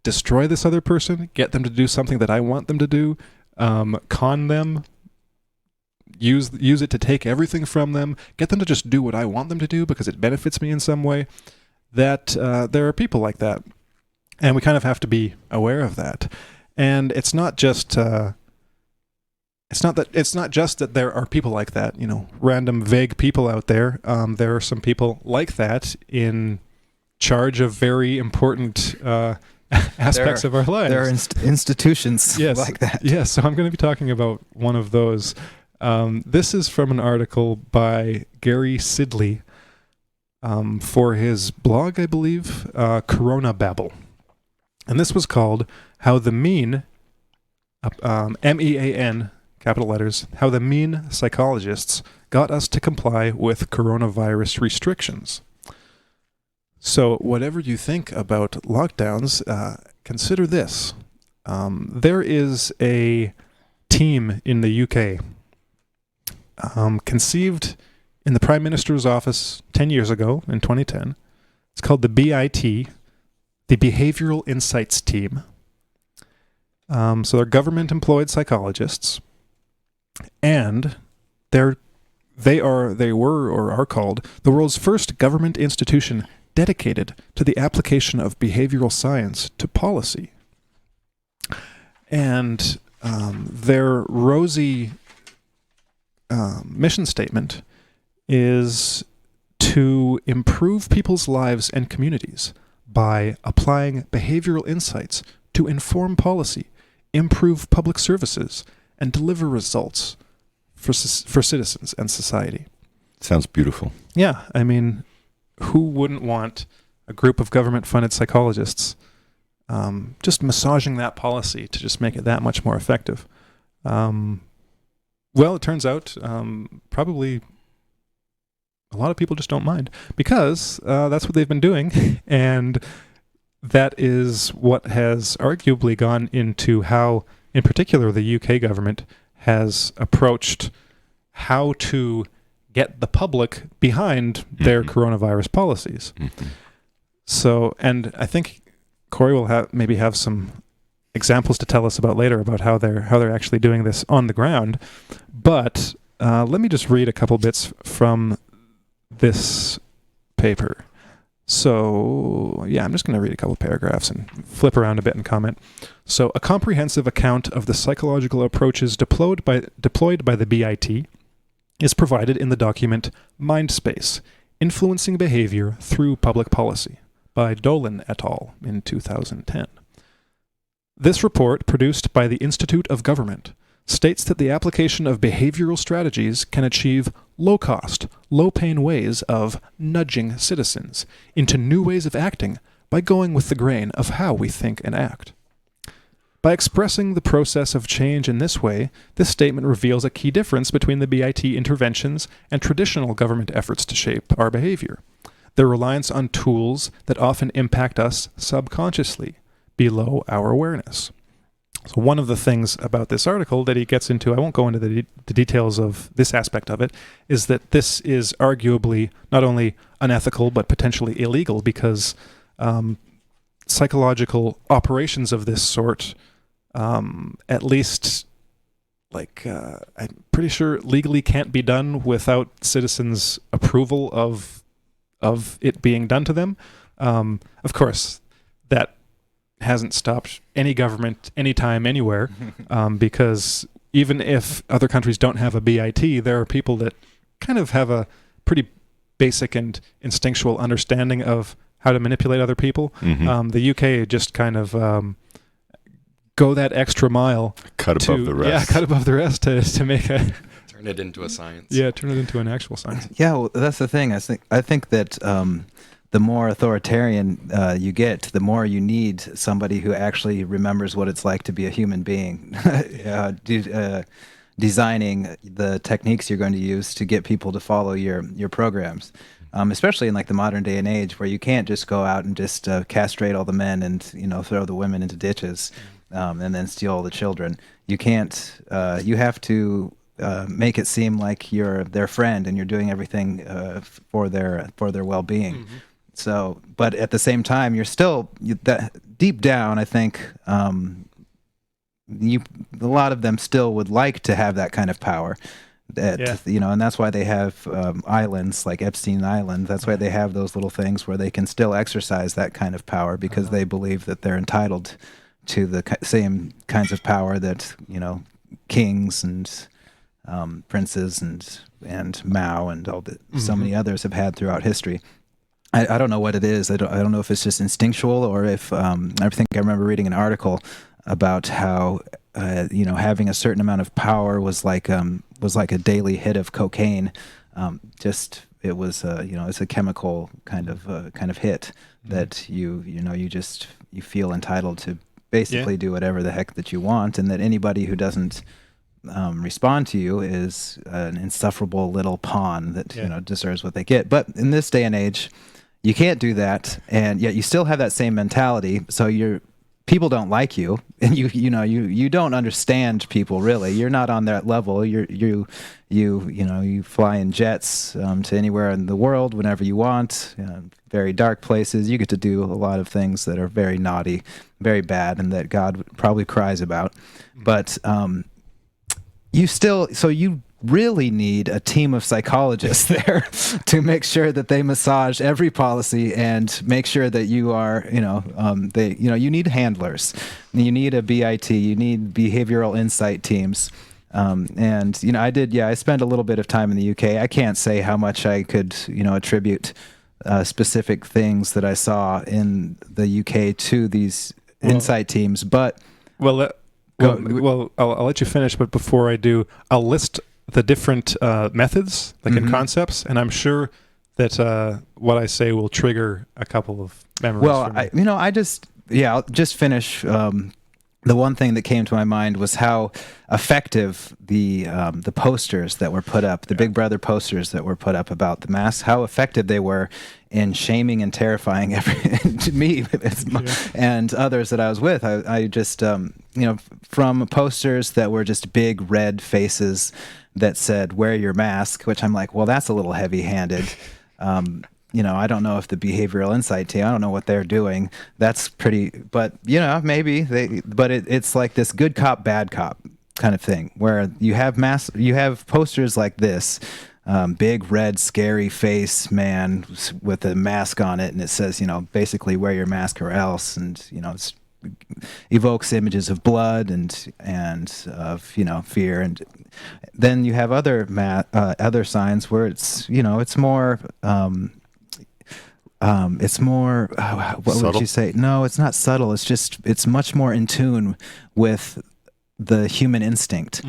destroy this other person, get them to do something that I want them to do, con them, use it to take everything from them, get them to just do what I want them to do because it benefits me in some way. That there are people like that, and we kind of have to be aware of that. And it's not just that there are people like that, random vague people out there. There are some people like that in charge of very important aspects of our lives. There are institutions like that. Yes, so I'm going to be talking about one of those. This is from an article by Gary Sidley for his blog, I believe, Corona Babble. And this was called How the Mean, MEAN, capital letters, How the Mean Psychologists Got Us to Comply with Coronavirus Restrictions. So whatever you think about lockdowns, consider this. There is a team in the UK conceived in the Prime Minister's office 10 years ago, in 2010. It's called the BIT, the Behavioral Insights Team. So they're government-employed psychologists, and they were or are called the world's first government institution dedicated to the application of behavioral science to policy. And their rosy mission statement is to improve people's lives and communities by applying behavioral insights to inform policy, improve public services, and deliver results for citizens and society. Sounds beautiful. Yeah, I mean, who wouldn't want a group of government-funded psychologists just massaging that policy to just make it that much more effective? Well, it turns out probably a lot of people just don't mind because that's what they've been doing. And that is what has arguably gone into how, in particular, the UK government has approached how to get the public behind their coronavirus policies. So, and I think Corey will maybe have some examples to tell us about later about how they're actually doing this on the ground. But let me just read a couple bits from this paper. So, yeah, I'm just going to read a couple paragraphs and flip around a bit and comment. So, a comprehensive account of the psychological approaches deployed by the BIT is provided in the document MINDSPACE, Influencing Behaviour Through Public Policy, by Dolan et al. In 2010. This report, produced by the Institute of Government, states that the application of behavioral strategies can achieve low-cost, low-pain ways of nudging citizens into new ways of acting by going with the grain of how we think and act. By expressing the process of change in this way, this statement reveals a key difference between the BIT interventions and traditional government efforts to shape our behavior. Their reliance on tools that often impact us subconsciously, below our awareness. So one of the things about this article that he gets into, I won't go into the details of this aspect of it, is that this is arguably not only unethical but potentially illegal because psychological operations of this sort, at least, I'm pretty sure legally can't be done without citizens' approval of it being done to them. Of course, that hasn't stopped any government anytime, anywhere, because even if other countries don't have a BIT, there are people that kind of have a pretty basic and instinctual understanding of how to manipulate other people. The UK just kind of go that extra mile. Cut above the rest. Yeah, cut above the rest to make a... Turn it into a science. Yeah, turn it into an actual science. Yeah, well, that's the thing. I think that the more authoritarian you get, the more you need somebody who actually remembers what it's like to be a human being, designing the techniques you're going to use to get people to follow your programs. Especially in like the modern day and age, where you can't just go out and just castrate all the men and throw the women into ditches, and then steal all the children. You can't. You have to make it seem like you're their friend and you're doing everything for their well-being. So, but at the same time, you're still deep down. I think a lot of them still would like to have that kind of power. And that's why they have islands like Epstein Island. That's why they have those little things where they can still exercise that kind of power because they believe that they're entitled to the same kinds of power that kings and princes and Mao and so many others have had throughout history. I don't know what it is. I don't know if it's just instinctual or if I think I remember reading an article about how having a certain amount of power was like a daily hit of cocaine. It was it's a chemical kind of hit that you feel entitled to basically do whatever the heck that you want, and that anybody who doesn't respond to you is an insufferable little pawn that deserves what they get. But in this day and age, you can't do that, and yet you still have that same mentality. So people don't like you, and you don't understand people really. You're not on that level. You fly in jets to anywhere in the world whenever you want. Very dark places. You get to do a lot of things that are very naughty, very bad, and that God probably cries about. But you really need a team of psychologists there to make sure that they massage every policy and make sure that you are, you need handlers, you need a BIT, you need behavioral insight teams. I spent a little bit of time in the UK. I can't say how much I could, attribute specific things that I saw in the UK to these insight teams, but... I'll let you finish, but before I do, I'll list the different methods, and concepts, and I'm sure that what I say will trigger a couple of memories. Well, I'll just finish the one thing that came to my mind was how effective the posters that were put up, the Big Brother posters that were put up about the masks, how effective they were in shaming and terrifying me and others that I was with. I just, from posters that were just big red faces that said, "Wear your mask," which I'm like, well, that's a little heavy-handed. I don't know if the behavioral insight team, I don't know what they're doing. That's pretty, but maybe it's like this good cop, bad cop kind of thing where you have posters like this, big red scary face man with a mask on it, and it says, basically wear your mask or else, and it's evokes images of blood and of fear. And then you have other signs where it's it's more what Subtle? would you say? No, it's not subtle. It's much more in tune with the human instinct.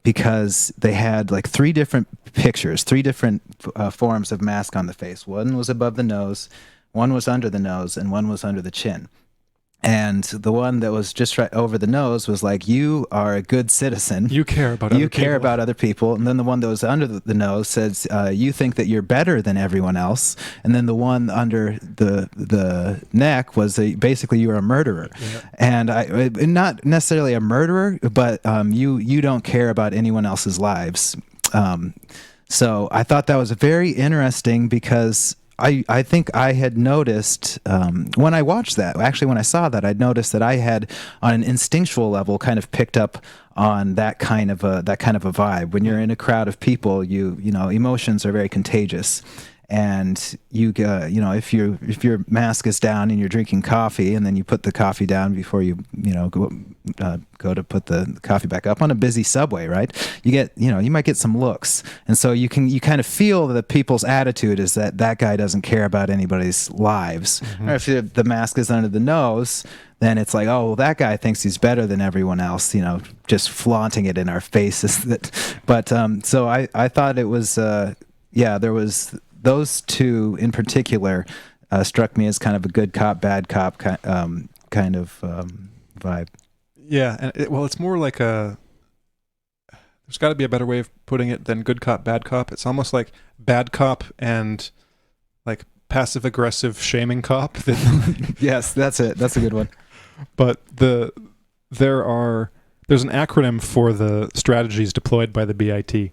Because they had like three different pictures, three different forms of mask on the face. One was above the nose, one was under the nose, and one was under the chin. And the one that was just right over the nose was like, you are a good citizen. You care about other people. And then the one that was under the nose says, you think that you're better than everyone else. And then the one under the neck was basically you're a murderer. Yeah. And not necessarily a murderer, but you don't care about anyone else's lives. So I thought that was very interesting because I think I had noticed when I watched that, actually when I saw that, I'd noticed that I had on an instinctual level kind of picked up on that kind of a vibe. When you're in a crowd of people, emotions are very contagious. And if your mask is down and you're drinking coffee, and then you put the coffee down before you go to put the coffee back up on a busy subway, right? You might get some looks, and so you kind of feel that people's attitude is that guy doesn't care about anybody's lives. Mm-hmm. Or if the mask is under the nose, then it's like, oh, well, that guy thinks he's better than everyone else, just flaunting it in our faces. But so I thought it was there was. Those two in particular struck me as kind of a good cop, bad cop kind of vibe. Yeah, and it's more like there's got to be a better way of putting it than good cop, bad cop. It's almost like bad cop and like passive-aggressive shaming cop. Yes, that's it. That's a good one. But there's an acronym for the strategies deployed by the BIT.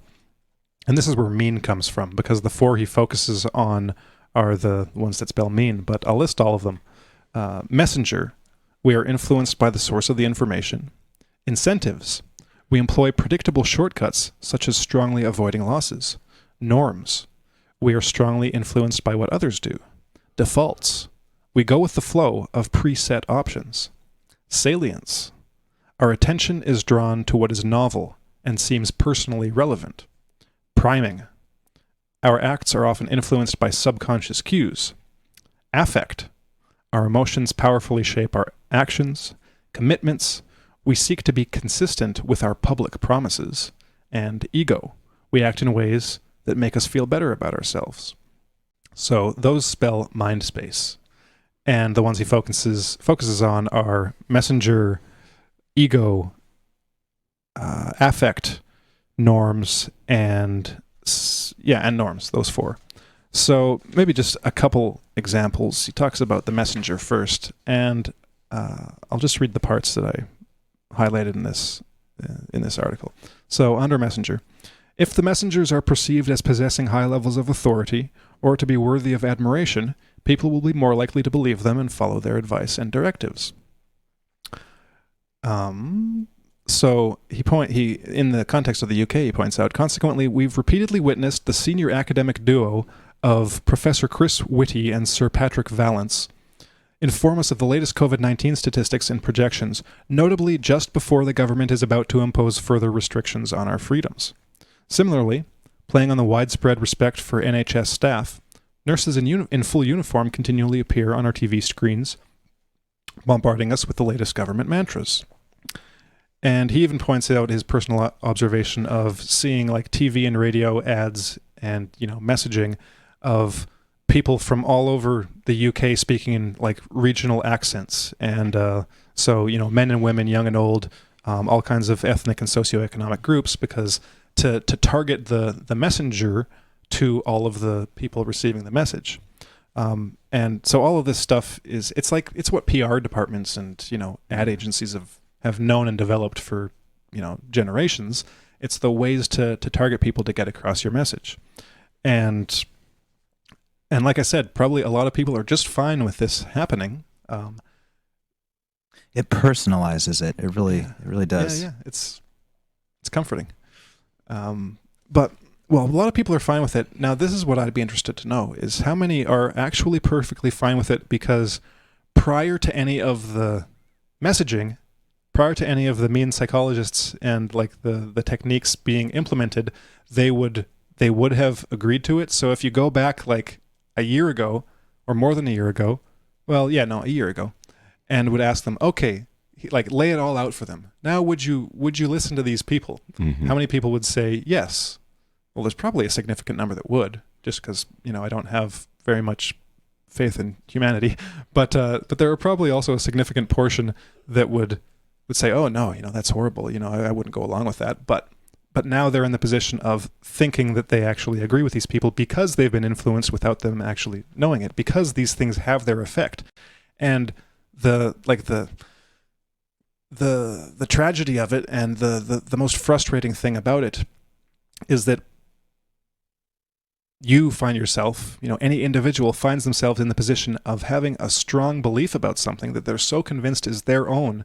And this is where mean comes from, because the four he focuses on are the ones that spell mean, but I'll list all of them. Messenger, we are influenced by the source of the information. Incentives, we employ predictable shortcuts, such as strongly avoiding losses. Norms, we are strongly influenced by what others do. Defaults, we go with the flow of preset options. Salience, our attention is drawn to what is novel and seems personally relevant. Priming. Our acts are often influenced by subconscious cues. Affect. Our emotions powerfully shape our actions. Commitments. We seek to be consistent with our public promises. And ego. We act in ways that make us feel better about ourselves. So those spell MINDSPACE. And the ones he focuses on are messenger, ego, affect, norms, and norms, those four. So maybe just a couple examples. He talks about the messenger first, and I'll just read the parts that I highlighted in this article. So under messenger, if the messengers are perceived as possessing high levels of authority or to be worthy of admiration, people will be more likely to believe them and follow their advice and directives. So he in the context of the UK, he points out, consequently, we've repeatedly witnessed the senior academic duo of Professor Chris Whitty and Sir Patrick Vallance inform us of the latest COVID-19 statistics and projections, notably just before the government is about to impose further restrictions on our freedoms. Similarly, playing on the widespread respect for NHS staff, nurses in full uniform continually appear on our TV screens, bombarding us with the latest government mantras. And he even points out his personal observation of seeing like TV and radio ads and, messaging of people from all over the UK speaking in like regional accents and So, men and women, young and old, all kinds of ethnic and socioeconomic groups, because to target the messenger to all of the people receiving the message. And so all of this stuff it's what PR departments and, ad agencies have known and developed for, generations. It's the ways to target people to get across your message. And like I said, probably a lot of people are just fine with this happening. It personalizes it. It really does. Yeah. It's comforting. But a lot of people are fine with it. Now, this is what I'd be interested to know, is how many are actually perfectly fine with it because prior to any of the messaging, prior to any of the mean psychologists and like the techniques being implemented, they would have agreed to it. So if you go back like a year ago or more than a year ago, a year ago, and would ask them, okay, like lay it all out for them. Now, would you listen to these people? Mm-hmm. How many people would say yes? Well, there's probably a significant number that would, just because, I don't have very much faith in humanity. But there are probably also a significant portion that would say, oh, no, that's horrible. I wouldn't go along with that. But now they're in the position of thinking that they actually agree with these people because they've been influenced without them actually knowing it, because these things have their effect. And the tragedy of it and the most frustrating thing about it is that you find yourself, any individual finds themselves in the position of having a strong belief about something that they're so convinced is their own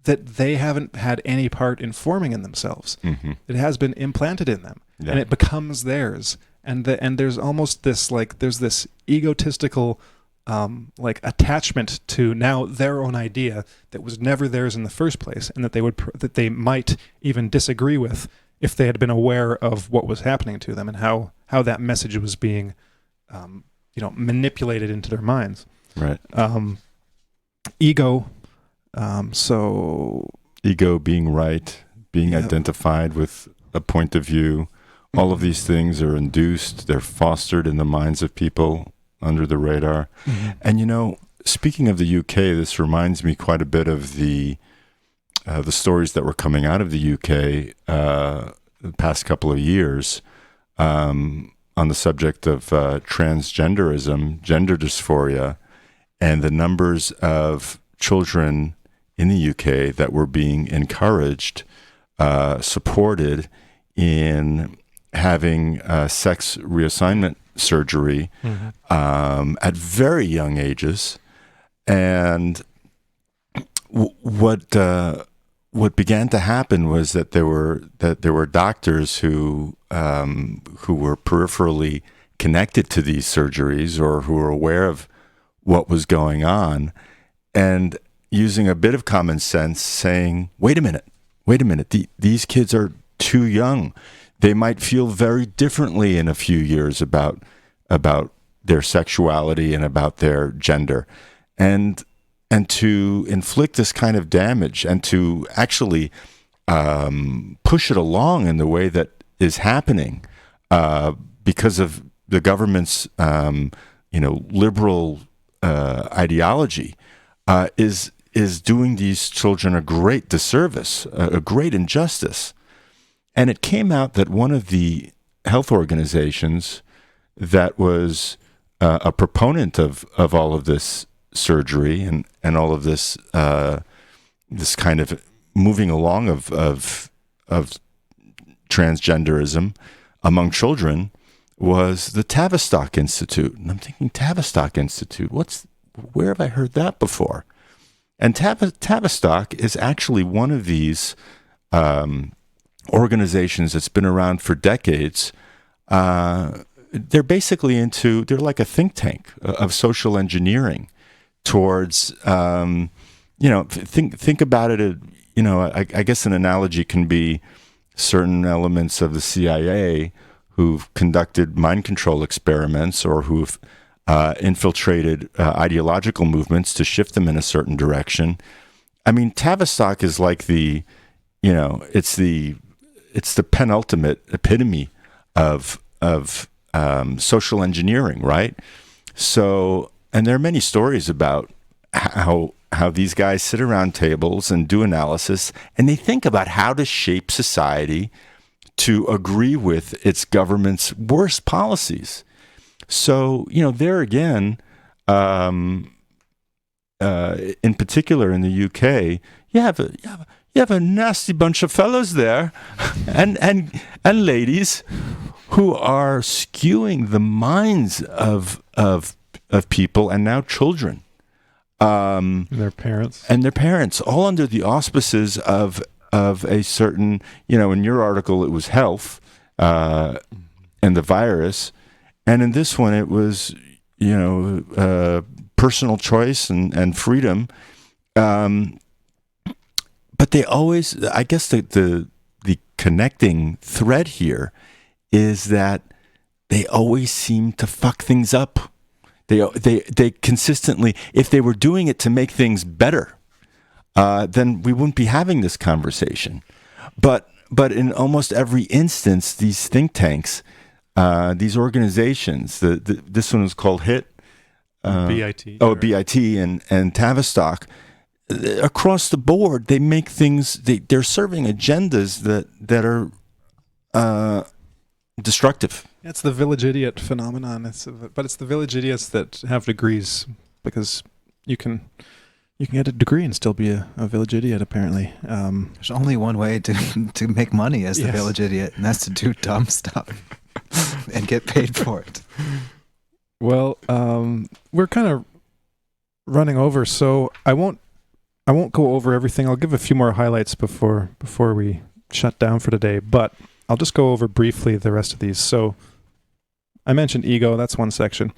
that they haven't had any part in forming in themselves. Mm-hmm. It has been implanted in them, Yeah. and it becomes theirs. And there's almost this there's this egotistical attachment to now their own idea that was never theirs in the first place, and that they might even disagree with if they had been aware of what was happening to them and how that message was being manipulated into their minds. Right. Ego. Ego being right, being Yeah. identified with a point of view. All of these things are induced, they're fostered in the minds of people under the radar. Mm-hmm. And speaking of the UK, this reminds me quite a bit of the stories that were coming out of the UK the past couple of years on the subject of transgenderism, gender dysphoria, and the numbers of children in the UK that were being encouraged, supported in having sex reassignment surgery at very young ages. And what began to happen was that there were doctors who were peripherally connected to these surgeries or who were aware of what was going on, and using a bit of common sense, saying, wait a minute, these kids are too young. They might feel very differently in a few years about their sexuality and about their gender. And to inflict this kind of damage and to actually push it along in the way that is happening because of the government's liberal ideology is doing these children a great disservice, a great injustice. And it came out that one of the health organizations that was a proponent of all of this surgery and all of this this kind of moving along of transgenderism among children was the Tavistock Institute. And I'm thinking, Tavistock Institute, where have I heard that before? And Tavistock is actually one of these organizations that's been around for decades. They're basically they're like a think tank of social engineering towards, think about it, I guess an analogy can be certain elements of the CIA who've conducted mind control experiments or who've infiltrated ideological movements to shift them in a certain direction. I mean, Tavistock is like it's the penultimate epitome of social engineering, right? So, and there are many stories about how these guys sit around tables and do analysis, and they think about how to shape society to agree with its government's worst policies. So, there again, in particular in the UK, you have a nasty bunch of fellows there, and ladies who are skewing the minds of people, and now children, Their parents, all under the auspices of a certain, in your article it was health and the virus, and in this one it was personal choice and freedom. But they always, I guess the connecting thread here is that they always seem to fuck things up. They consistently, if they were doing it to make things better, then we wouldn't be having this conversation. But in almost every instance, these think tanks, these organizations, this one is called HIT. BIT. BIT and Tavistock. Across the board, they make things. They're serving agendas that are destructive. It's the village idiot phenomenon. But it's the village idiots that have degrees, because you can get a degree and still be a village idiot, apparently. There's only one way to make money as the village idiot, and that's to do dumb stuff and get paid for it. Well, we're kind of running over, so I won't go over everything. I'll give a few more highlights before we shut down for today, but I'll just go over briefly the rest of these. So I mentioned ego. That's one section.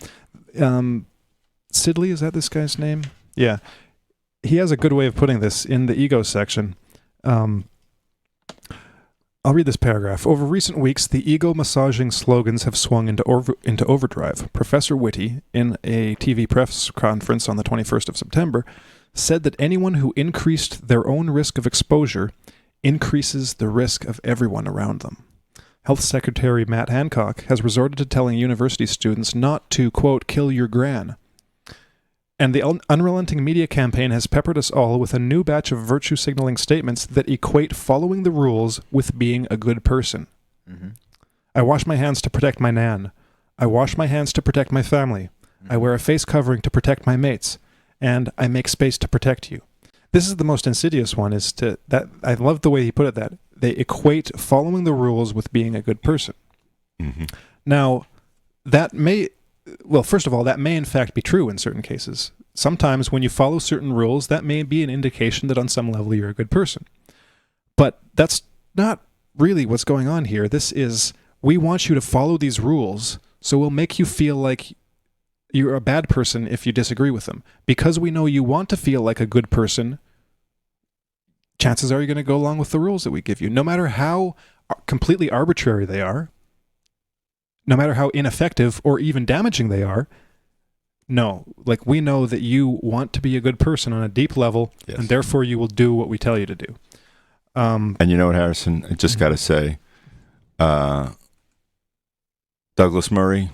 Sidley, is that this guy's name? Yeah. He has a good way of putting this in the ego section. I'll read this paragraph. Over recent weeks, the ego-massaging slogans have swung into overdrive. Professor Whitty, in a TV press conference on the 21st of September, said that anyone who increased their own risk of exposure increases the risk of everyone around them. Health Secretary Matt Hancock has resorted to telling university students not to, quote, kill your gran. And the unrelenting media campaign has peppered us all with a new batch of virtue signaling statements that equate following the rules with being a good person. Mm-hmm. I wash my hands to protect my nan. I wash my hands to protect my family. Mm-hmm. I wear a face covering to protect my mates. And I make space to protect you. This is the most insidious one, I love the way he put it, that they equate following the rules with being a good person. Mm-hmm. Now, first of all, that may in fact be true in certain cases. Sometimes when you follow certain rules, that may be an indication that on some level you're a good person. But that's not really what's going on here. This is, we want you to follow these rules, so we'll make you feel like you're a bad person if you disagree with them. Because we know you want to feel like a good person, chances are you're going to go along with the rules that we give you, no matter how completely arbitrary they are, no matter how ineffective or even damaging they are. No, like, we know that you want to be a good person on a deep level, yes, and therefore you will do what we tell you to do. And you know what, Harrison? I just got to say, Douglas Murray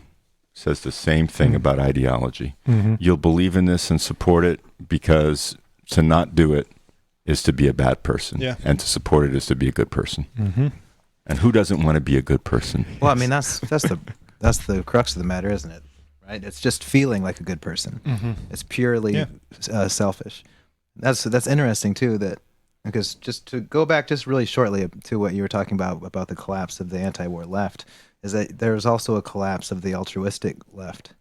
says the same thing about ideology. Mm-hmm. You'll believe in this and support it because to not do it is to be a bad person, and to support it is to be a good person. Mm-hmm. And who doesn't want to be a good person? Well, I mean, that's the crux of the matter, isn't it? Right? It's just feeling like a good person. Mm-hmm. It's purely selfish. That's interesting too. That because just to go back just really shortly to what you were talking about the collapse of the anti-war left, is that there's also a collapse of the altruistic left.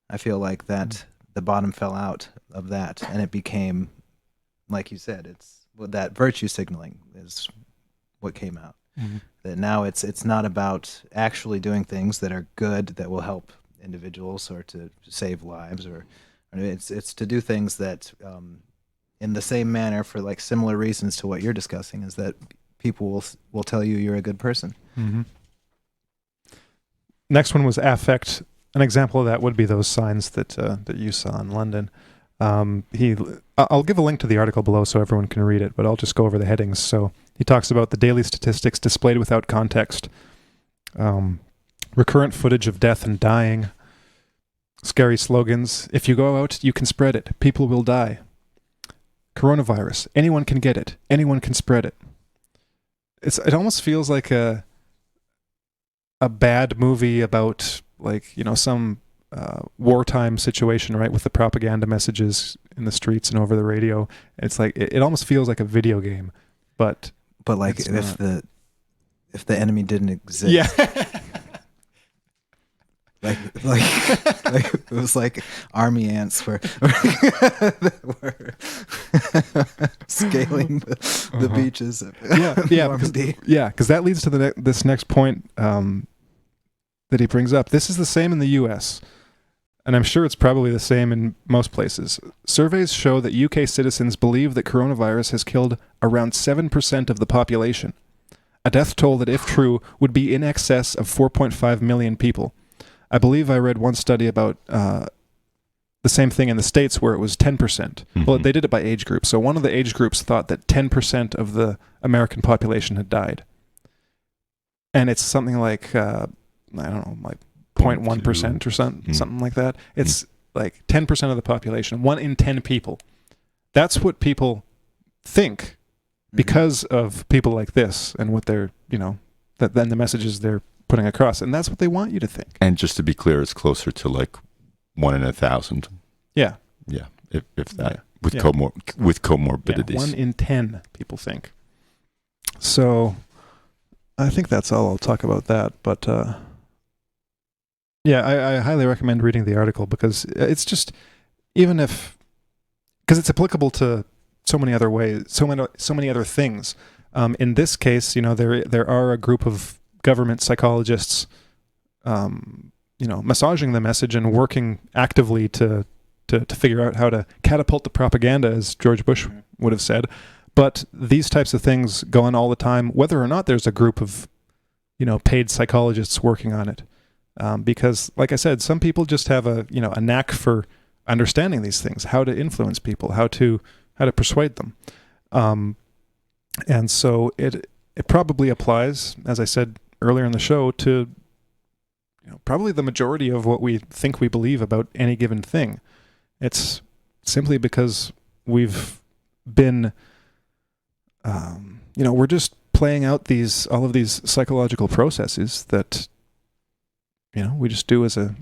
I feel like that the bottom fell out of that, and it became, like you said, it's that virtue signaling is what came out. Mm-hmm. That now it's not about actually doing things that are good that will help individuals or to save lives, or it's to do things that in the same manner for like similar reasons to what you're discussing, is that people will tell you you're a good person. Mm-hmm. Next one was affect. An example of that would be those signs that you saw in London. I'll give a link to the article below so everyone can read it, but I'll just go over the headings. So he talks about the daily statistics displayed without context, recurrent footage of death and dying, scary slogans. If you go out, you can spread it. People will die. coronavirus. Anyone can get it. Anyone can spread it. It almost feels like a bad movie about, like, some wartime situation, right, with the propaganda messages in the streets and over the radio. It's like it almost feels like a video game, but like if the enemy didn't exist, yeah. like it was like army ants were scaling the beaches of Normandy. Because that leads to this next point that he brings up. This is the same in the U.S., and I'm sure it's probably the same in most places. Surveys show that UK citizens believe that coronavirus has killed around 7% of the population, a death toll that, if true, would be in excess of 4.5 million people. I believe I read one study about the same thing in the States where it was 10%. Mm-hmm. Well, they did it by age group. So one of the age groups thought that 10% of the American population had died. And it's something like, I don't know, like 0.1% or something like that. It's like 10% of the population, 1 in 10 people. That's what people think because of people like this and what they're, that then the messages they're putting across. And that's what they want you to think. And just to be clear, it's closer to like 1 in 1,000. Yeah. Yeah. If that, with comorbidities. 1 in 10 people think. So I think that's all I'll talk about that. But I highly recommend reading the article because it's just, because it's applicable to so many other ways, so many other things. In this case, there are a group of government psychologists, massaging the message and working actively to figure out how to catapult the propaganda, as George Bush would have said. But these types of things go on all the time, whether or not there's a group of, paid psychologists working on it. Because, like I said, some people just have a knack for understanding these things, how to influence people, how to persuade them. And so it probably applies, as I said earlier in the show, to probably the majority of what we think we believe about any given thing. It's simply because we've been, we're just playing out all of these psychological processes that we just do as a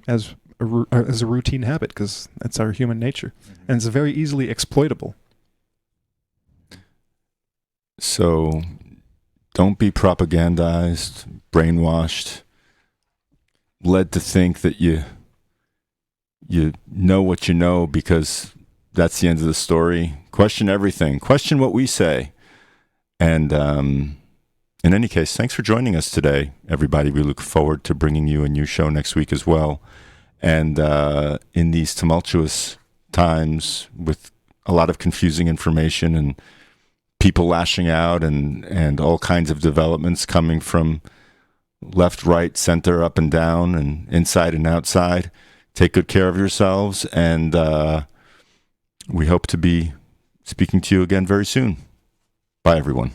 routine habit because that's our human nature, and it's very easily exploitable. So don't be propagandized, brainwashed, led to think that you know what you know because that's the end of the story. Question everything. Question what we say. And in any case, thanks for joining us today, everybody. We look forward to bringing you a new show next week as well. And in these tumultuous times with a lot of confusing information and people lashing out and all kinds of developments coming from left, right, center, up and down, and inside and outside, take good care of yourselves. And we hope to be speaking to you again very soon. Bye, everyone.